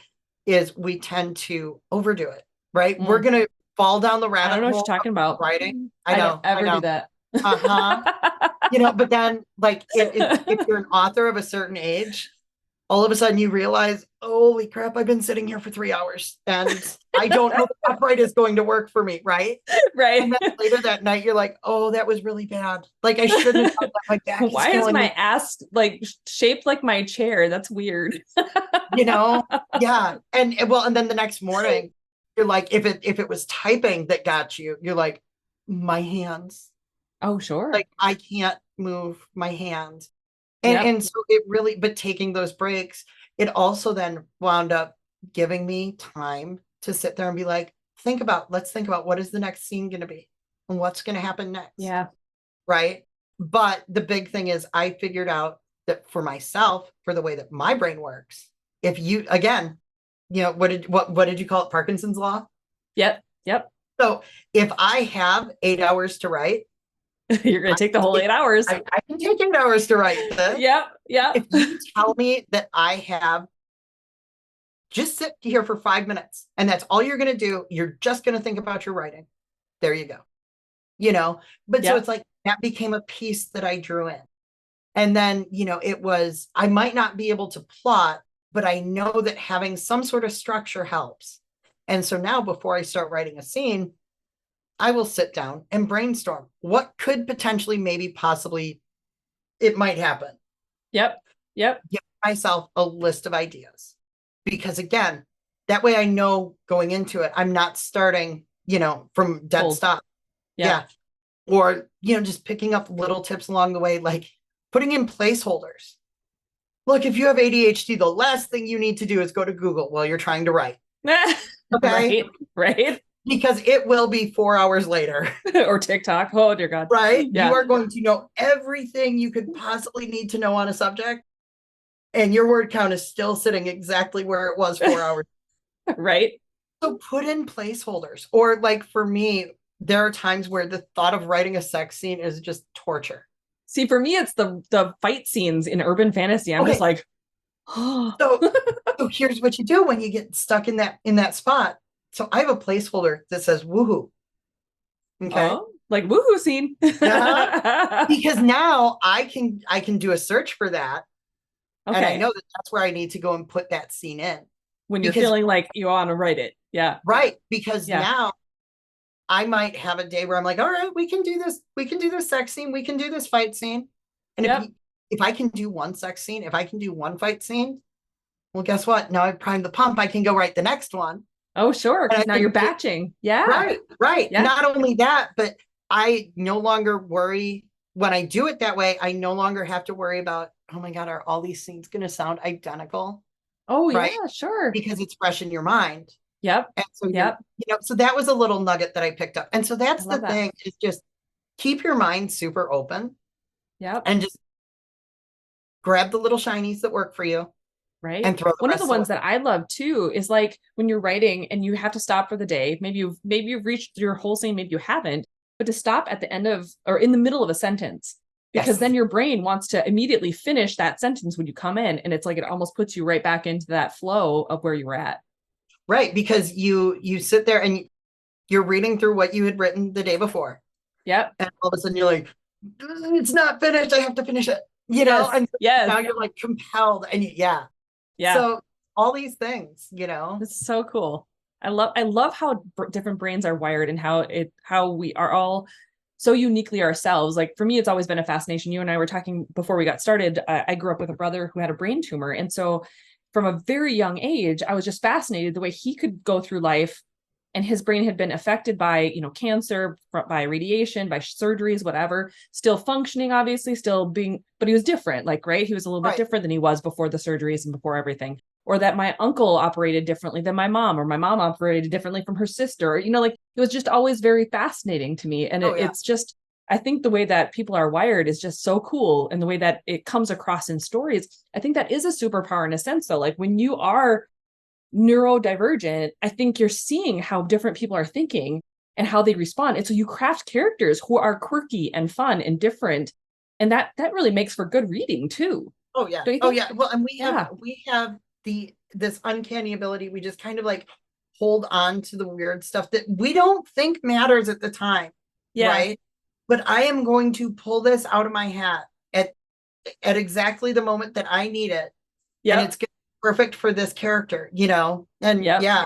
is we tend to overdo it. Right. We're going to fall down the rabbit hole. I don't know what you're talking about. Writing. I don't ever do that. You know, but then like if you're an author of a certain age, all of a sudden you realize, holy crap, I've been sitting here for 3 hours and I don't know if upright is going to work for me. Right. Right. And then later that night, you're like, oh, that was really bad. Like I shouldn't have done that. My back Why is my ass like shaped like my chair? That's weird. You know? Yeah. And then the next morning, you're like, if it was typing that got you, you're like, my hands. Oh, sure. Like I can't move my hands. And so it really, but taking those breaks, it also then wound up giving me time to sit there and be like, let's think about what is the next scene going to be and what's going to happen next. Yeah. Right. But the big thing is I figured out that for myself, for the way that my brain works, if you, again, you know, what did you call it? Parkinson's law? Yep. So if I have 8 hours to write, you're going to take the whole 8 hours. I can take 8 hours to write this. Yep. If you tell me that I have just sit here for 5 minutes and that's all you're going to do, you're just going to think about your writing. There you go. You know, but so it's like that became a piece that I drew in. And then, you know, I might not be able to plot, but I know that having some sort of structure helps. And so now before I start writing a scene, I will sit down and brainstorm what could potentially, maybe, possibly, it might happen. Yep. Give myself a list of ideas because again, that way I know going into it, I'm not starting, you know, from dead stop. Yeah. Or, you know, just picking up little tips along the way, like putting in placeholders. Look, if you have ADHD, the last thing you need to do is go to Google while you're trying to write. Okay. Right. Because it will be 4 hours later. Or TikTok. Oh, dear God. Right. Yeah. You are going to know everything you could possibly need to know on a subject. And your word count is still sitting exactly where it was 4 hours. Right. So put in placeholders. Or like for me, there are times where the thought of writing a sex scene is just torture. See, for me, it's the fight scenes in urban fantasy. I'm just like, So, so here's what you do when you get stuck in that spot. So I have a placeholder that says woohoo. Okay. Oh, like woohoo scene. Because now I can do a search for that. Okay. And I know that that's where I need to go and put that scene in. When you're feeling like you want to write it. Yeah. Right. Because now I might have a day where I'm like, all right, we can do this. We can do this sex scene. We can do this fight scene. And if I can do one sex scene, if I can do one fight scene, well, guess what? Now I've primed the pump. I can go write the next one. Oh, sure. Because now you're batching. Yeah. Right. Yeah. Not only that, but I no longer worry when I do it that way. I no longer have to worry about, oh my God, are all these scenes going to sound identical? Oh, right? Yeah, sure. Because it's fresh in your mind. Yep. And so, so that was a little nugget that I picked up. And so that's the thing is just keep your mind super open. Yep. And just grab the little shinies that work for you. Right. And throw one of the ones that I love too is like when you're writing and you have to stop for the day. Maybe you've reached your whole scene, maybe you haven't, but to stop at the end of or in the middle of a sentence, because then your brain wants to immediately finish that sentence when you come in, and it's like it almost puts you right back into that flow of where you were at. Right, because you sit there and you're reading through what you had written the day before. Yep. And all of a sudden you're like, it's not finished. I have to finish it. You know, and now you're like compelled and yeah. So all these things, you know, it's so cool. I love how different brains are wired and how we are all so uniquely ourselves. Like for me, it's always been a fascination. You and I were talking before we got started. I grew up with a brother who had a brain tumor. And so from a very young age, I was just fascinated the way he could go through life, and his brain had been affected by, cancer, by radiation, by surgeries, whatever, still functioning, obviously, still being, but he was different, right? He was a little bit different than he was before the surgeries and before everything. Or that my uncle operated differently than my mom, or my mom operated differently from her sister. It was just always very fascinating to me. And it's just, I think the way that people are wired is just so cool. And the way that it comes across in stories, I think that is a superpower in a sense, though. Like when you are neurodivergent, I think you're seeing how different people are thinking and how they respond. And so you craft characters who are quirky and fun and different. And that really makes for good reading too. Oh yeah. Oh yeah. Well, and we have this uncanny ability. We just kind of like hold on to the weird stuff that we don't think matters at the time. Yeah. Right. But I am going to pull this out of my hat at exactly the moment that I need it. Yeah. And it's perfect for this character, and yeah.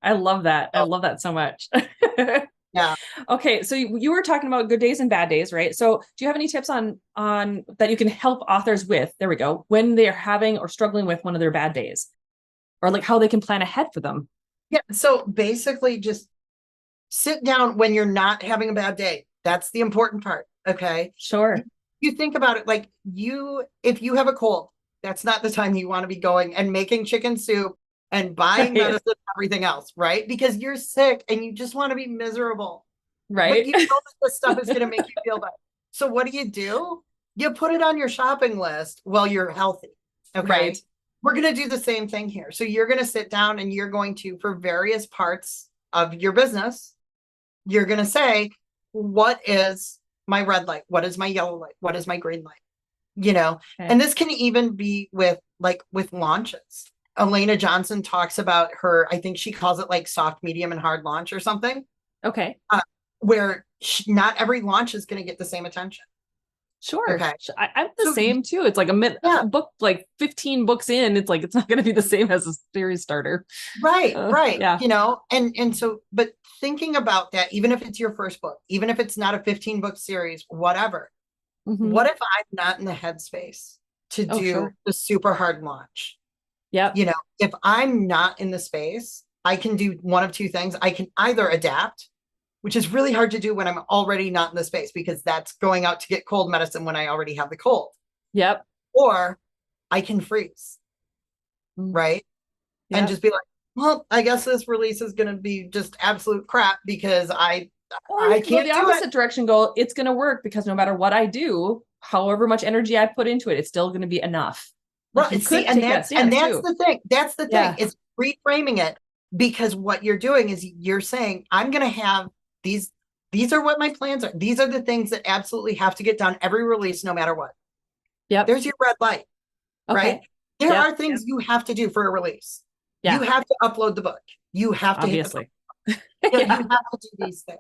I love that. I love that so much. Yeah. Okay. So you were talking about good days and bad days, right? So do you have any tips on that you can help authors with, there we go, when they're having or struggling with one of their bad days, or like how they can plan ahead for them? Yeah. So basically just sit down when you're not having a bad day. That's the important part. Okay. Sure. You think about it like if you have a cold, that's not the time you want to be going and making chicken soup and buying medicine and everything else, right? Because you're sick and you just want to be miserable. Right. But you know that this stuff is going to make you feel better. So what do? You put it on your shopping list while you're healthy. Okay. Right. We're going to do the same thing here. So you're going to sit down and you're going to, for various parts of your business, you're going to say, what is my red light? What is my yellow light? What is my green light? And this can even be with launches. Elena Johnson talks about her, I think she calls it like soft, medium, and hard launch or something. Okay. Where not every launch is going to get the same attention. Sure. Okay. I'm the same too. It's like a book, like 15 books in, it's like, it's not going to be the same as a series starter. Right. Yeah. And so, but thinking about that, even if it's your first book, even if it's not a 15-book series, whatever, what if I'm not in the headspace to do the super hard launch? Yeah. If I'm not in the space, I can do one of two things. I can either adapt, which is really hard to do when I'm already not in the space, because that's going out to get cold medicine when I already have the cold. Yep. Or I can freeze. Right. Yep. And just be like, well, I guess this release is going to be just absolute crap because I can't the opposite direction go, it's going to work because no matter what I do, however much energy I put into it, it's still going to be enough. Right. And that's the thing. That's the thing. It's reframing it, because what you're doing is you're saying, I'm going to have these are what my plans are. These are the things that absolutely have to get done every release, no matter what. Yeah. There's your red light, right? There are things you have to do for a release. Yeah. You have to upload the book. You have to Obviously. you have to do these things.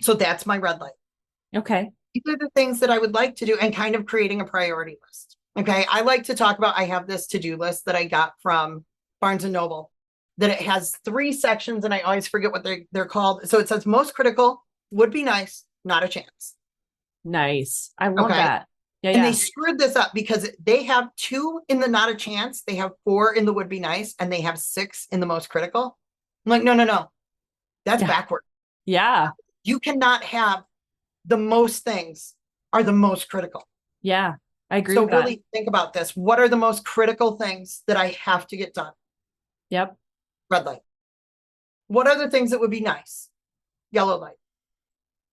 So that's my red light. Okay. These are the things that I would like to do, and kind of creating a priority list. Okay. I like to talk about, I have this to-do list that I got from Barnes and Noble, that it has 3 sections, and I always forget what they're called. So it says most critical, would be nice, not a chance. Nice. I love that. Yeah. And they screwed this up because they have 2 in the not a chance, they have 4 in the would be nice, and they have 6 in the most critical. I'm like, no. That's backward. Yeah. You cannot have the most things are the most critical. Yeah. I agree so with that. really think about this. What are the most critical things that I have to get done? Yep. Red light. What are the things that would be nice? Yellow light.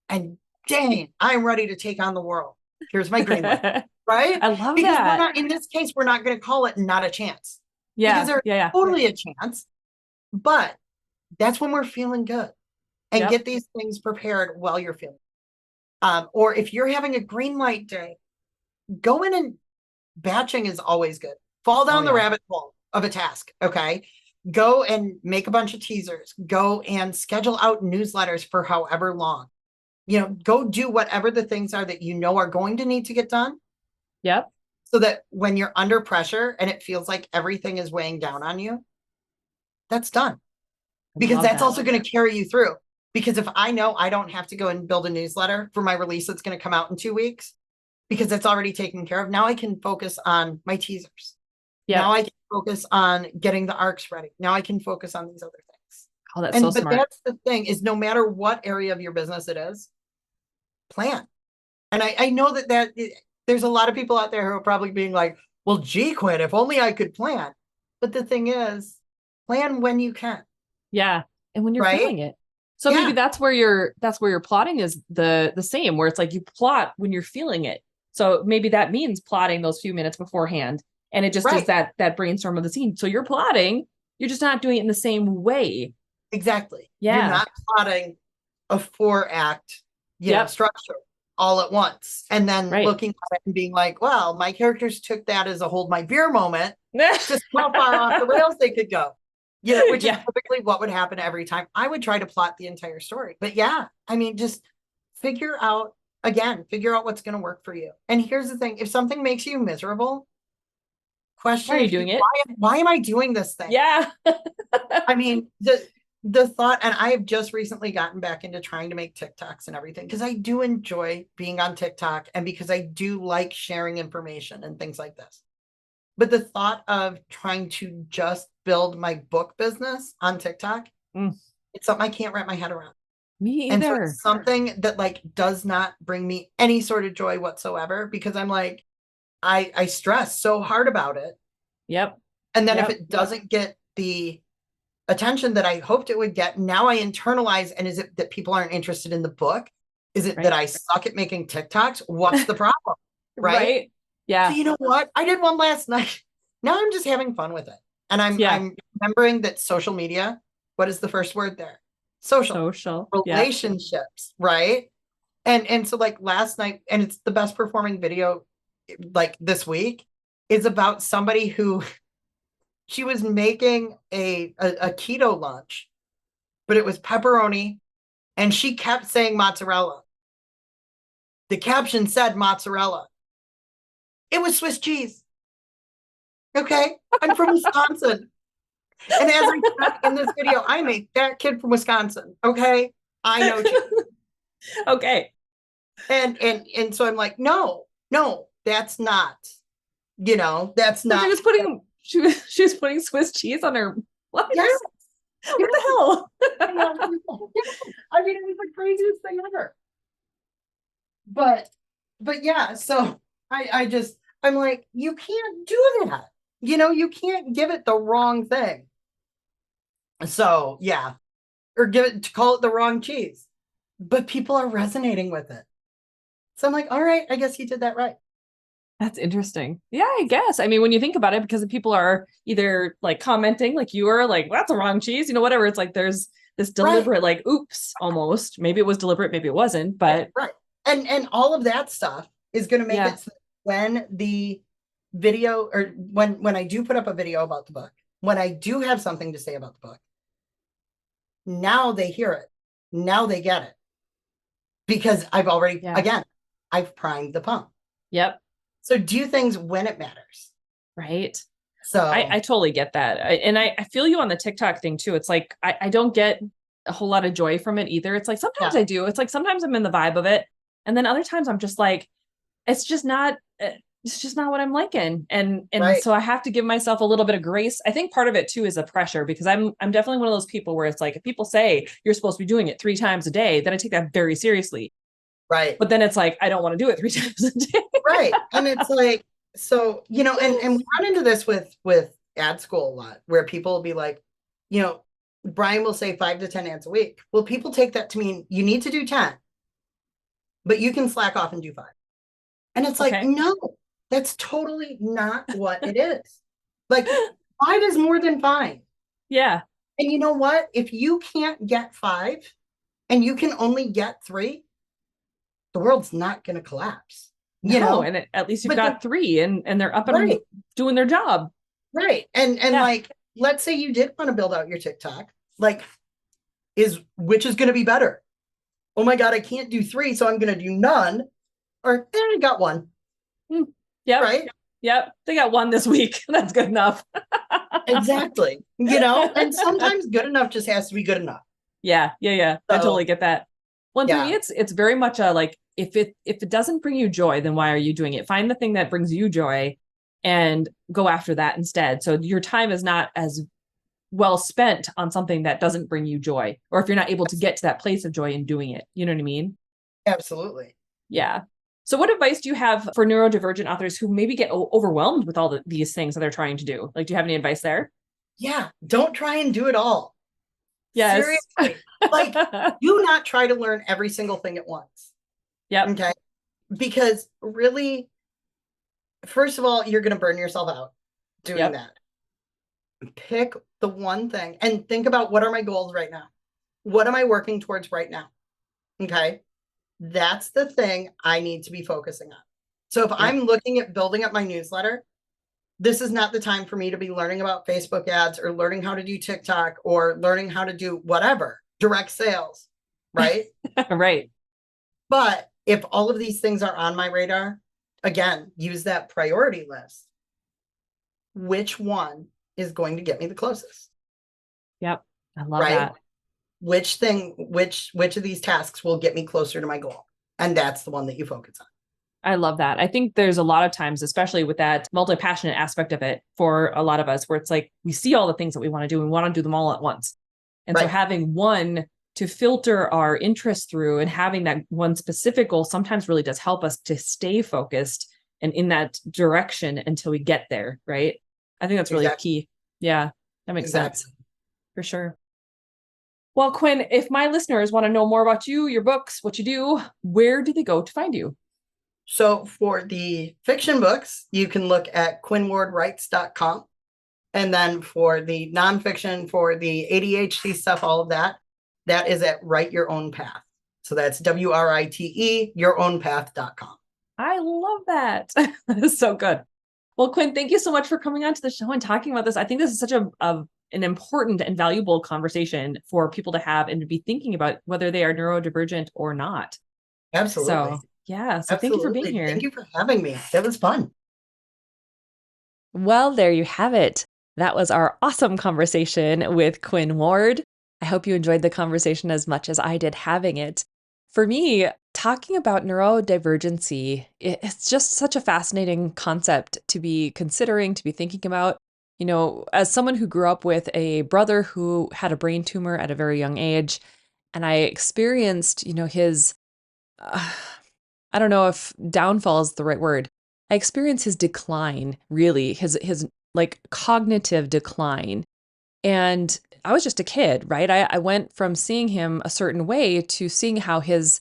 And dang, I'm ready to take on the world. Here's my green light. Right? I love because that. We're not, in this case, we're not going to call it not a chance. Yeah. Because there's totally a chance. But that's when we're feeling good. And get these things prepared while you're feeling. Or if you're having a green light day, go in, and batching is always good. Fall down the rabbit hole of a task. Okay. Go and make a bunch of teasers. Go and schedule out newsletters for however long. Go do whatever the things are that are going to need to get done. Yep. So that when you're under pressure and it feels like everything is weighing down on you, that's done. Because that's also going to carry you through. Because if I know I don't have to go and build a newsletter for my release that's going to come out in 2 weeks, because it's already taken care of, now I can focus on my teasers. Yep. Now I can focus on getting the arcs ready. Now I can focus on these other things. Oh, that's so smart. But that's the thing, is no matter what area of your business it is, plan. And I know that there's a lot of people out there who are probably being like, well, gee, Quinn, if only I could plan. But the thing is, plan when you can. Yeah. And when you're feeling it. So maybe that's where your plotting is the same, where it's like you plot when you're feeling it. So maybe that means plotting those few minutes beforehand. And it just is that brainstorm of the scene. So you're plotting, you're just not doing it in the same way. Exactly. Yeah. You're not plotting a 4-act structure all at once. And then looking at it and being like, well, my characters took that as a hold my beer moment. Just how far off the rails they could go. Which is typically what would happen every time. I would try to plot the entire story. But just figure out what's going to work for you. And here's the thing. If something makes you miserable, question, why are you doing it? Why am I doing this thing? Yeah. The thought, and I have just recently gotten back into trying to make TikToks and everything, because I do enjoy being on TikTok, and because I do like sharing information and things like this. But the thought of trying to just build my book business on TikTok, it's something I can't wrap my head around. Me either. And so it's something that does not bring me any sort of joy whatsoever, because I'm like, I stress so hard about it. Yep. And then if it doesn't get the attention that I hoped it would get, now I internalize, and is it that people aren't interested in the book? Is it that I suck at making TikToks? What's the problem? Right? Yeah. So you know what? I did one last night. Now I'm just having fun with it. And I'm remembering that social media, what is the first word there? Social. Relationships, right? And so last night, and it's the best performing video this week, is about somebody who she was making a keto lunch, but it was pepperoni, and she kept saying mozzarella. The caption said mozzarella. It was Swiss cheese. Okay. I'm from Wisconsin. And as I said in this video, I'm a fat kid from Wisconsin. Okay. I know cheese. Okay. And so I'm like, no, that's not, that's not. She was putting Swiss cheese on her lunch. Yes. What the hell? I mean, it was the craziest thing ever. But yeah, so I'm like, you can't do that. You can't give it the wrong thing. So yeah, or call it the wrong cheese, but people are resonating with it. So I'm like, all right, I guess you did that right. That's interesting. Yeah, I guess. I mean, when you think about it, because people are either commenting like you are like, well, that's the wrong cheese, whatever. It's like, there's this deliberate, oops, almost. Maybe it was deliberate, maybe it wasn't, but. Right. And all of that stuff is going to make it so when the video, or when I do put up a video about the book, when I do have something to say about the book, now they hear it. Now they get it. Because I've already, again, I've primed the pump. Yep. So do things when it matters. Right. So I totally get that. I feel you on the TikTok thing too. It's like, I don't get a whole lot of joy from it either. It's like, sometimes I do. It's like, sometimes I'm in the vibe of it. And then other times I'm just like, it's just not what I'm liking. And so I have to give myself a little bit of grace. I think part of it too is the pressure, because I'm definitely one of those people where it's like, if people say you're supposed to be doing it 3 times a day, then I take that very seriously. Right. But then it's like, I don't want to do it 3 times a day. Right. And it's like, so, you know, and we run into this with ad school a lot, where people will be like, you know, Bryan will say 5 to 10 ads a week. Well, people take that to mean you need to do 10, but you can slack off and do 5. And it's like, no, that's totally not what it is. Like 5 is more than fine. Yeah. And you know what? If you can't get 5 and you can only get 3, the world's not going to collapse. You know, and at least you've got 3 and they're up and doing their job. Right. And like, let's say you did want to build out your TikTok, like which is going to be better? Oh my God, I can't do 3, so I'm going to do none. Or I got 1. Yeah. Right. Yep. They got 1 this week. That's good enough. Exactly. You know, and sometimes good enough just has to be good enough. Yeah. So, I totally get that. Well, to me, it's very much a, like, if it doesn't bring you joy, then why are you doing it? Find the thing that brings you joy and go after that instead. So your time is not as well spent on something that doesn't bring you joy, or if you're not able to get to that place of joy in doing it. You know what I mean? Absolutely. Yeah. So what advice do you have for neurodivergent authors who maybe get overwhelmed with all these things that they're trying to do? Like, do you have any advice there? Yeah. Don't try and do it all. Yes. Seriously. Like, do not try to learn every single thing at once. Yep. Okay. Because really, first of all, you're going to burn yourself out doing that. Pick the one thing and think about, what are my goals right now? What am I working towards right now? Okay. That's the thing I need to be focusing on. So if I'm looking at building up my newsletter, this is not the time for me to be learning about Facebook ads or learning how to do TikTok or learning how to do whatever, direct sales, right? Right. But if all of these things are on my radar, again, use that priority list. Which one is going to get me the closest? Yep. I love that. Which of these tasks will get me closer to my goal? And that's the one that you focus on. I love that. I think there's a lot of times, especially with that multi-passionate aspect of it for a lot of us, where it's like, we see all the things that we want to do and we want to do them all at once. And so having one to filter our interest through and having that one specific goal sometimes really does help us to stay focused and in that direction until we get there. Right. I think that's really key. Yeah, that makes sense for sure. Well, Quinn, if my listeners want to know more about you, your books, what you do, where do they go to find you? So for the fiction books, you can look at quinnwardwrites.com. And then for the nonfiction, for the ADHD stuff, all of that, that is at Write Your Own Path. So that's WRITE, yourownpath.com. I love that. That is so good. Well, Quinn, thank you so much for coming on to the show and talking about this. I think this is such an important and valuable conversation for people to have and to be thinking about whether they are neurodivergent or not. Absolutely. So, yeah. So thank you for being here. Thank you for having me. That was fun. Well, there you have it. That was our awesome conversation with Quinn Ward. I hope you enjoyed the conversation as much as I did having it. For me, talking about neurodivergency, it's just such a fascinating concept to be considering, to be thinking about. You know, as someone who grew up with a brother who had a brain tumor at a very young age, and I experienced, his, I don't know if downfall is the right word. I experienced his decline, really, his like cognitive decline. And I was just a kid, right? I went from seeing him a certain way to seeing how his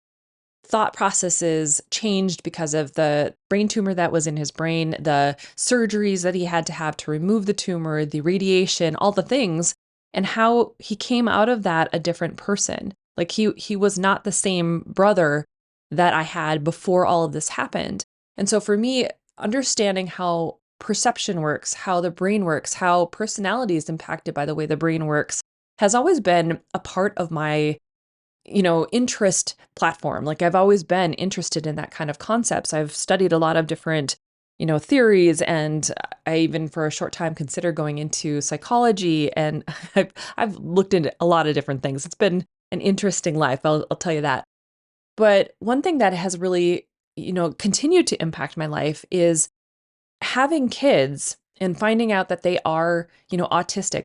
thought processes changed because of the brain tumor that was in his brain, the surgeries that he had to have to remove the tumor, the radiation, all the things, and how he came out of that a different person. Like he was not the same brother that I had before all of this happened. And so for me, understanding how perception works, how the brain works, how personality is impacted by the way the brain works has always been a part of my, interest platform. Like I've always been interested in that kind of concepts. I've studied a lot of different, theories, and I even for a short time considered going into psychology, and I've looked into a lot of different things. It's been an interesting life, I'll tell you that. But one thing that has really, continued to impact my life is having kids and finding out that they are, autistic,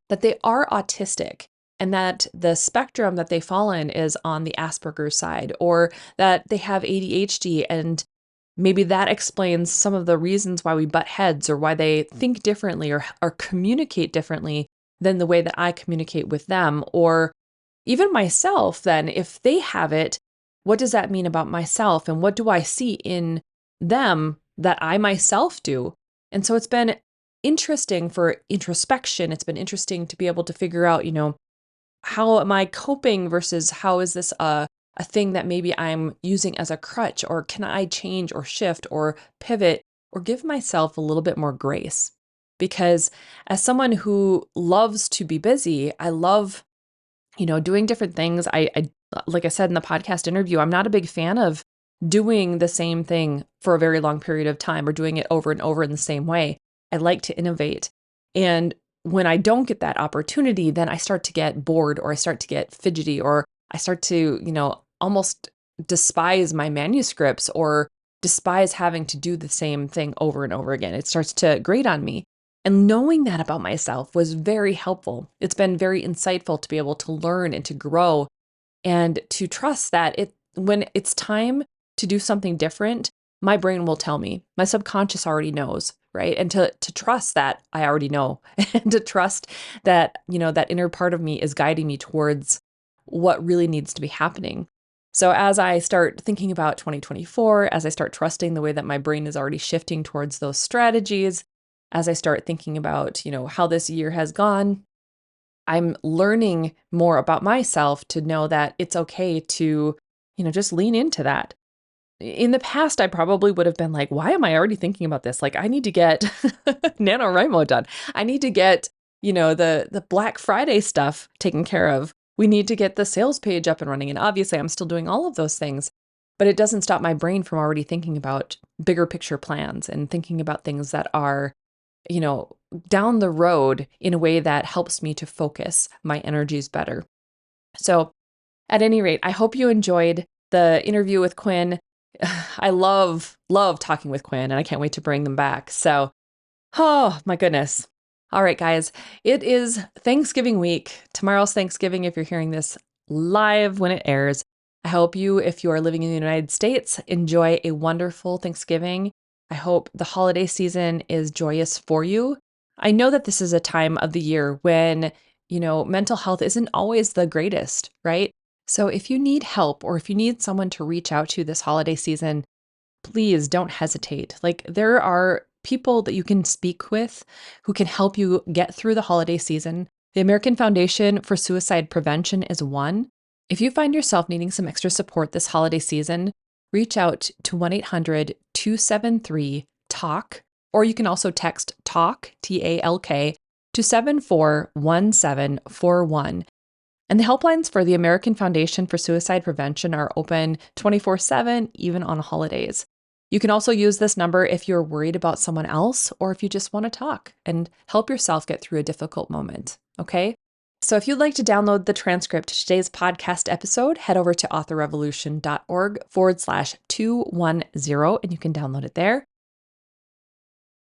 and that the spectrum that they fall in is on the Asperger's side, or that they have ADHD, and maybe that explains some of the reasons why we butt heads, or why they think differently or communicate differently than the way that I communicate with them. Or even myself, then, if they have it, what does that mean about myself? And what do I see in them that I myself do? And so it's been interesting for introspection. It's been interesting to be able to figure out, how am I coping versus how is this a thing that maybe I'm using as a crutch, or can I change or shift or pivot or give myself a little bit more grace? Because as someone who loves to be busy, I love, doing different things. I like I said in the podcast interview, I'm not a big fan of doing the same thing for a very long period of time or doing it over and over in the same way. I like to innovate. And when I don't get that opportunity, then I start to get bored, or I start to get fidgety, or I start to, almost despise my manuscripts, or despise having to do the same thing over and over again. It starts to grate on me. And knowing that about myself was very helpful. It's been very insightful to be able to learn and to grow, and to trust that when it's time to do something different, my brain will tell me. My subconscious already knows, right? And to trust that I already know, and to trust that, that inner part of me is guiding me towards what really needs to be happening. So as I start thinking about 2024, as I start trusting the way that my brain is already shifting towards those strategies, as I start thinking about, how this year has gone, I'm learning more about myself to know that it's okay to, just lean into that. In the past, I probably would have been like, why am I already thinking about this? Like, I need to get NaNoWriMo done. I need to get, the Black Friday stuff taken care of. We need to get the sales page up and running. And obviously, I'm still doing all of those things, but it doesn't stop my brain from already thinking about bigger picture plans and thinking about things that are, down the road in a way that helps me to focus my energies better. So at any rate, I hope you enjoyed the interview with Quinn. I love talking with Quinn, and I can't wait to bring them back. So, oh my goodness. All right, guys, it is Thanksgiving week. Tomorrow's Thanksgiving if you're hearing this live when it airs. I hope you, if you are living in the United States, enjoy a wonderful Thanksgiving. I hope the holiday season is joyous for you. I know that this is a time of the year when, mental health isn't always the greatest, right? So if you need help, or if you need someone to reach out to this holiday season, please don't hesitate. Like, there are people that you can speak with who can help you get through the holiday season. The American Foundation for Suicide Prevention is one. If you find yourself needing some extra support this holiday season, reach out to 1-800-273-TALK, or you can also text TALK, TALK, to 741741. And the helplines for the American Foundation for Suicide Prevention are open 24/7, even on holidays. You can also use this number if you're worried about someone else, or if you just want to talk and help yourself get through a difficult moment, okay? So if you'd like to download the transcript to today's podcast episode, head over to authorrevolution.org/210, and you can download it there.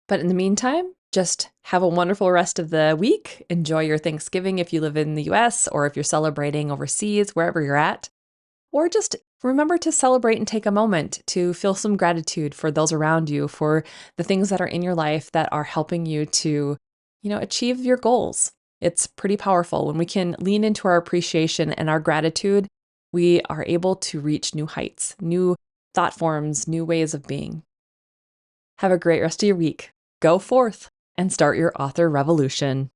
But in the meantime, just have a wonderful rest of the week. Enjoy your Thanksgiving if you live in the US, or if you're celebrating overseas, wherever you're at. Or just remember to celebrate and take a moment to feel some gratitude for those around you, for the things that are in your life that are helping you to, achieve your goals. It's pretty powerful. When we can lean into our appreciation and our gratitude, we are able to reach new heights, new thought forms, new ways of being. Have a great rest of your week. Go forth and start your author revolution.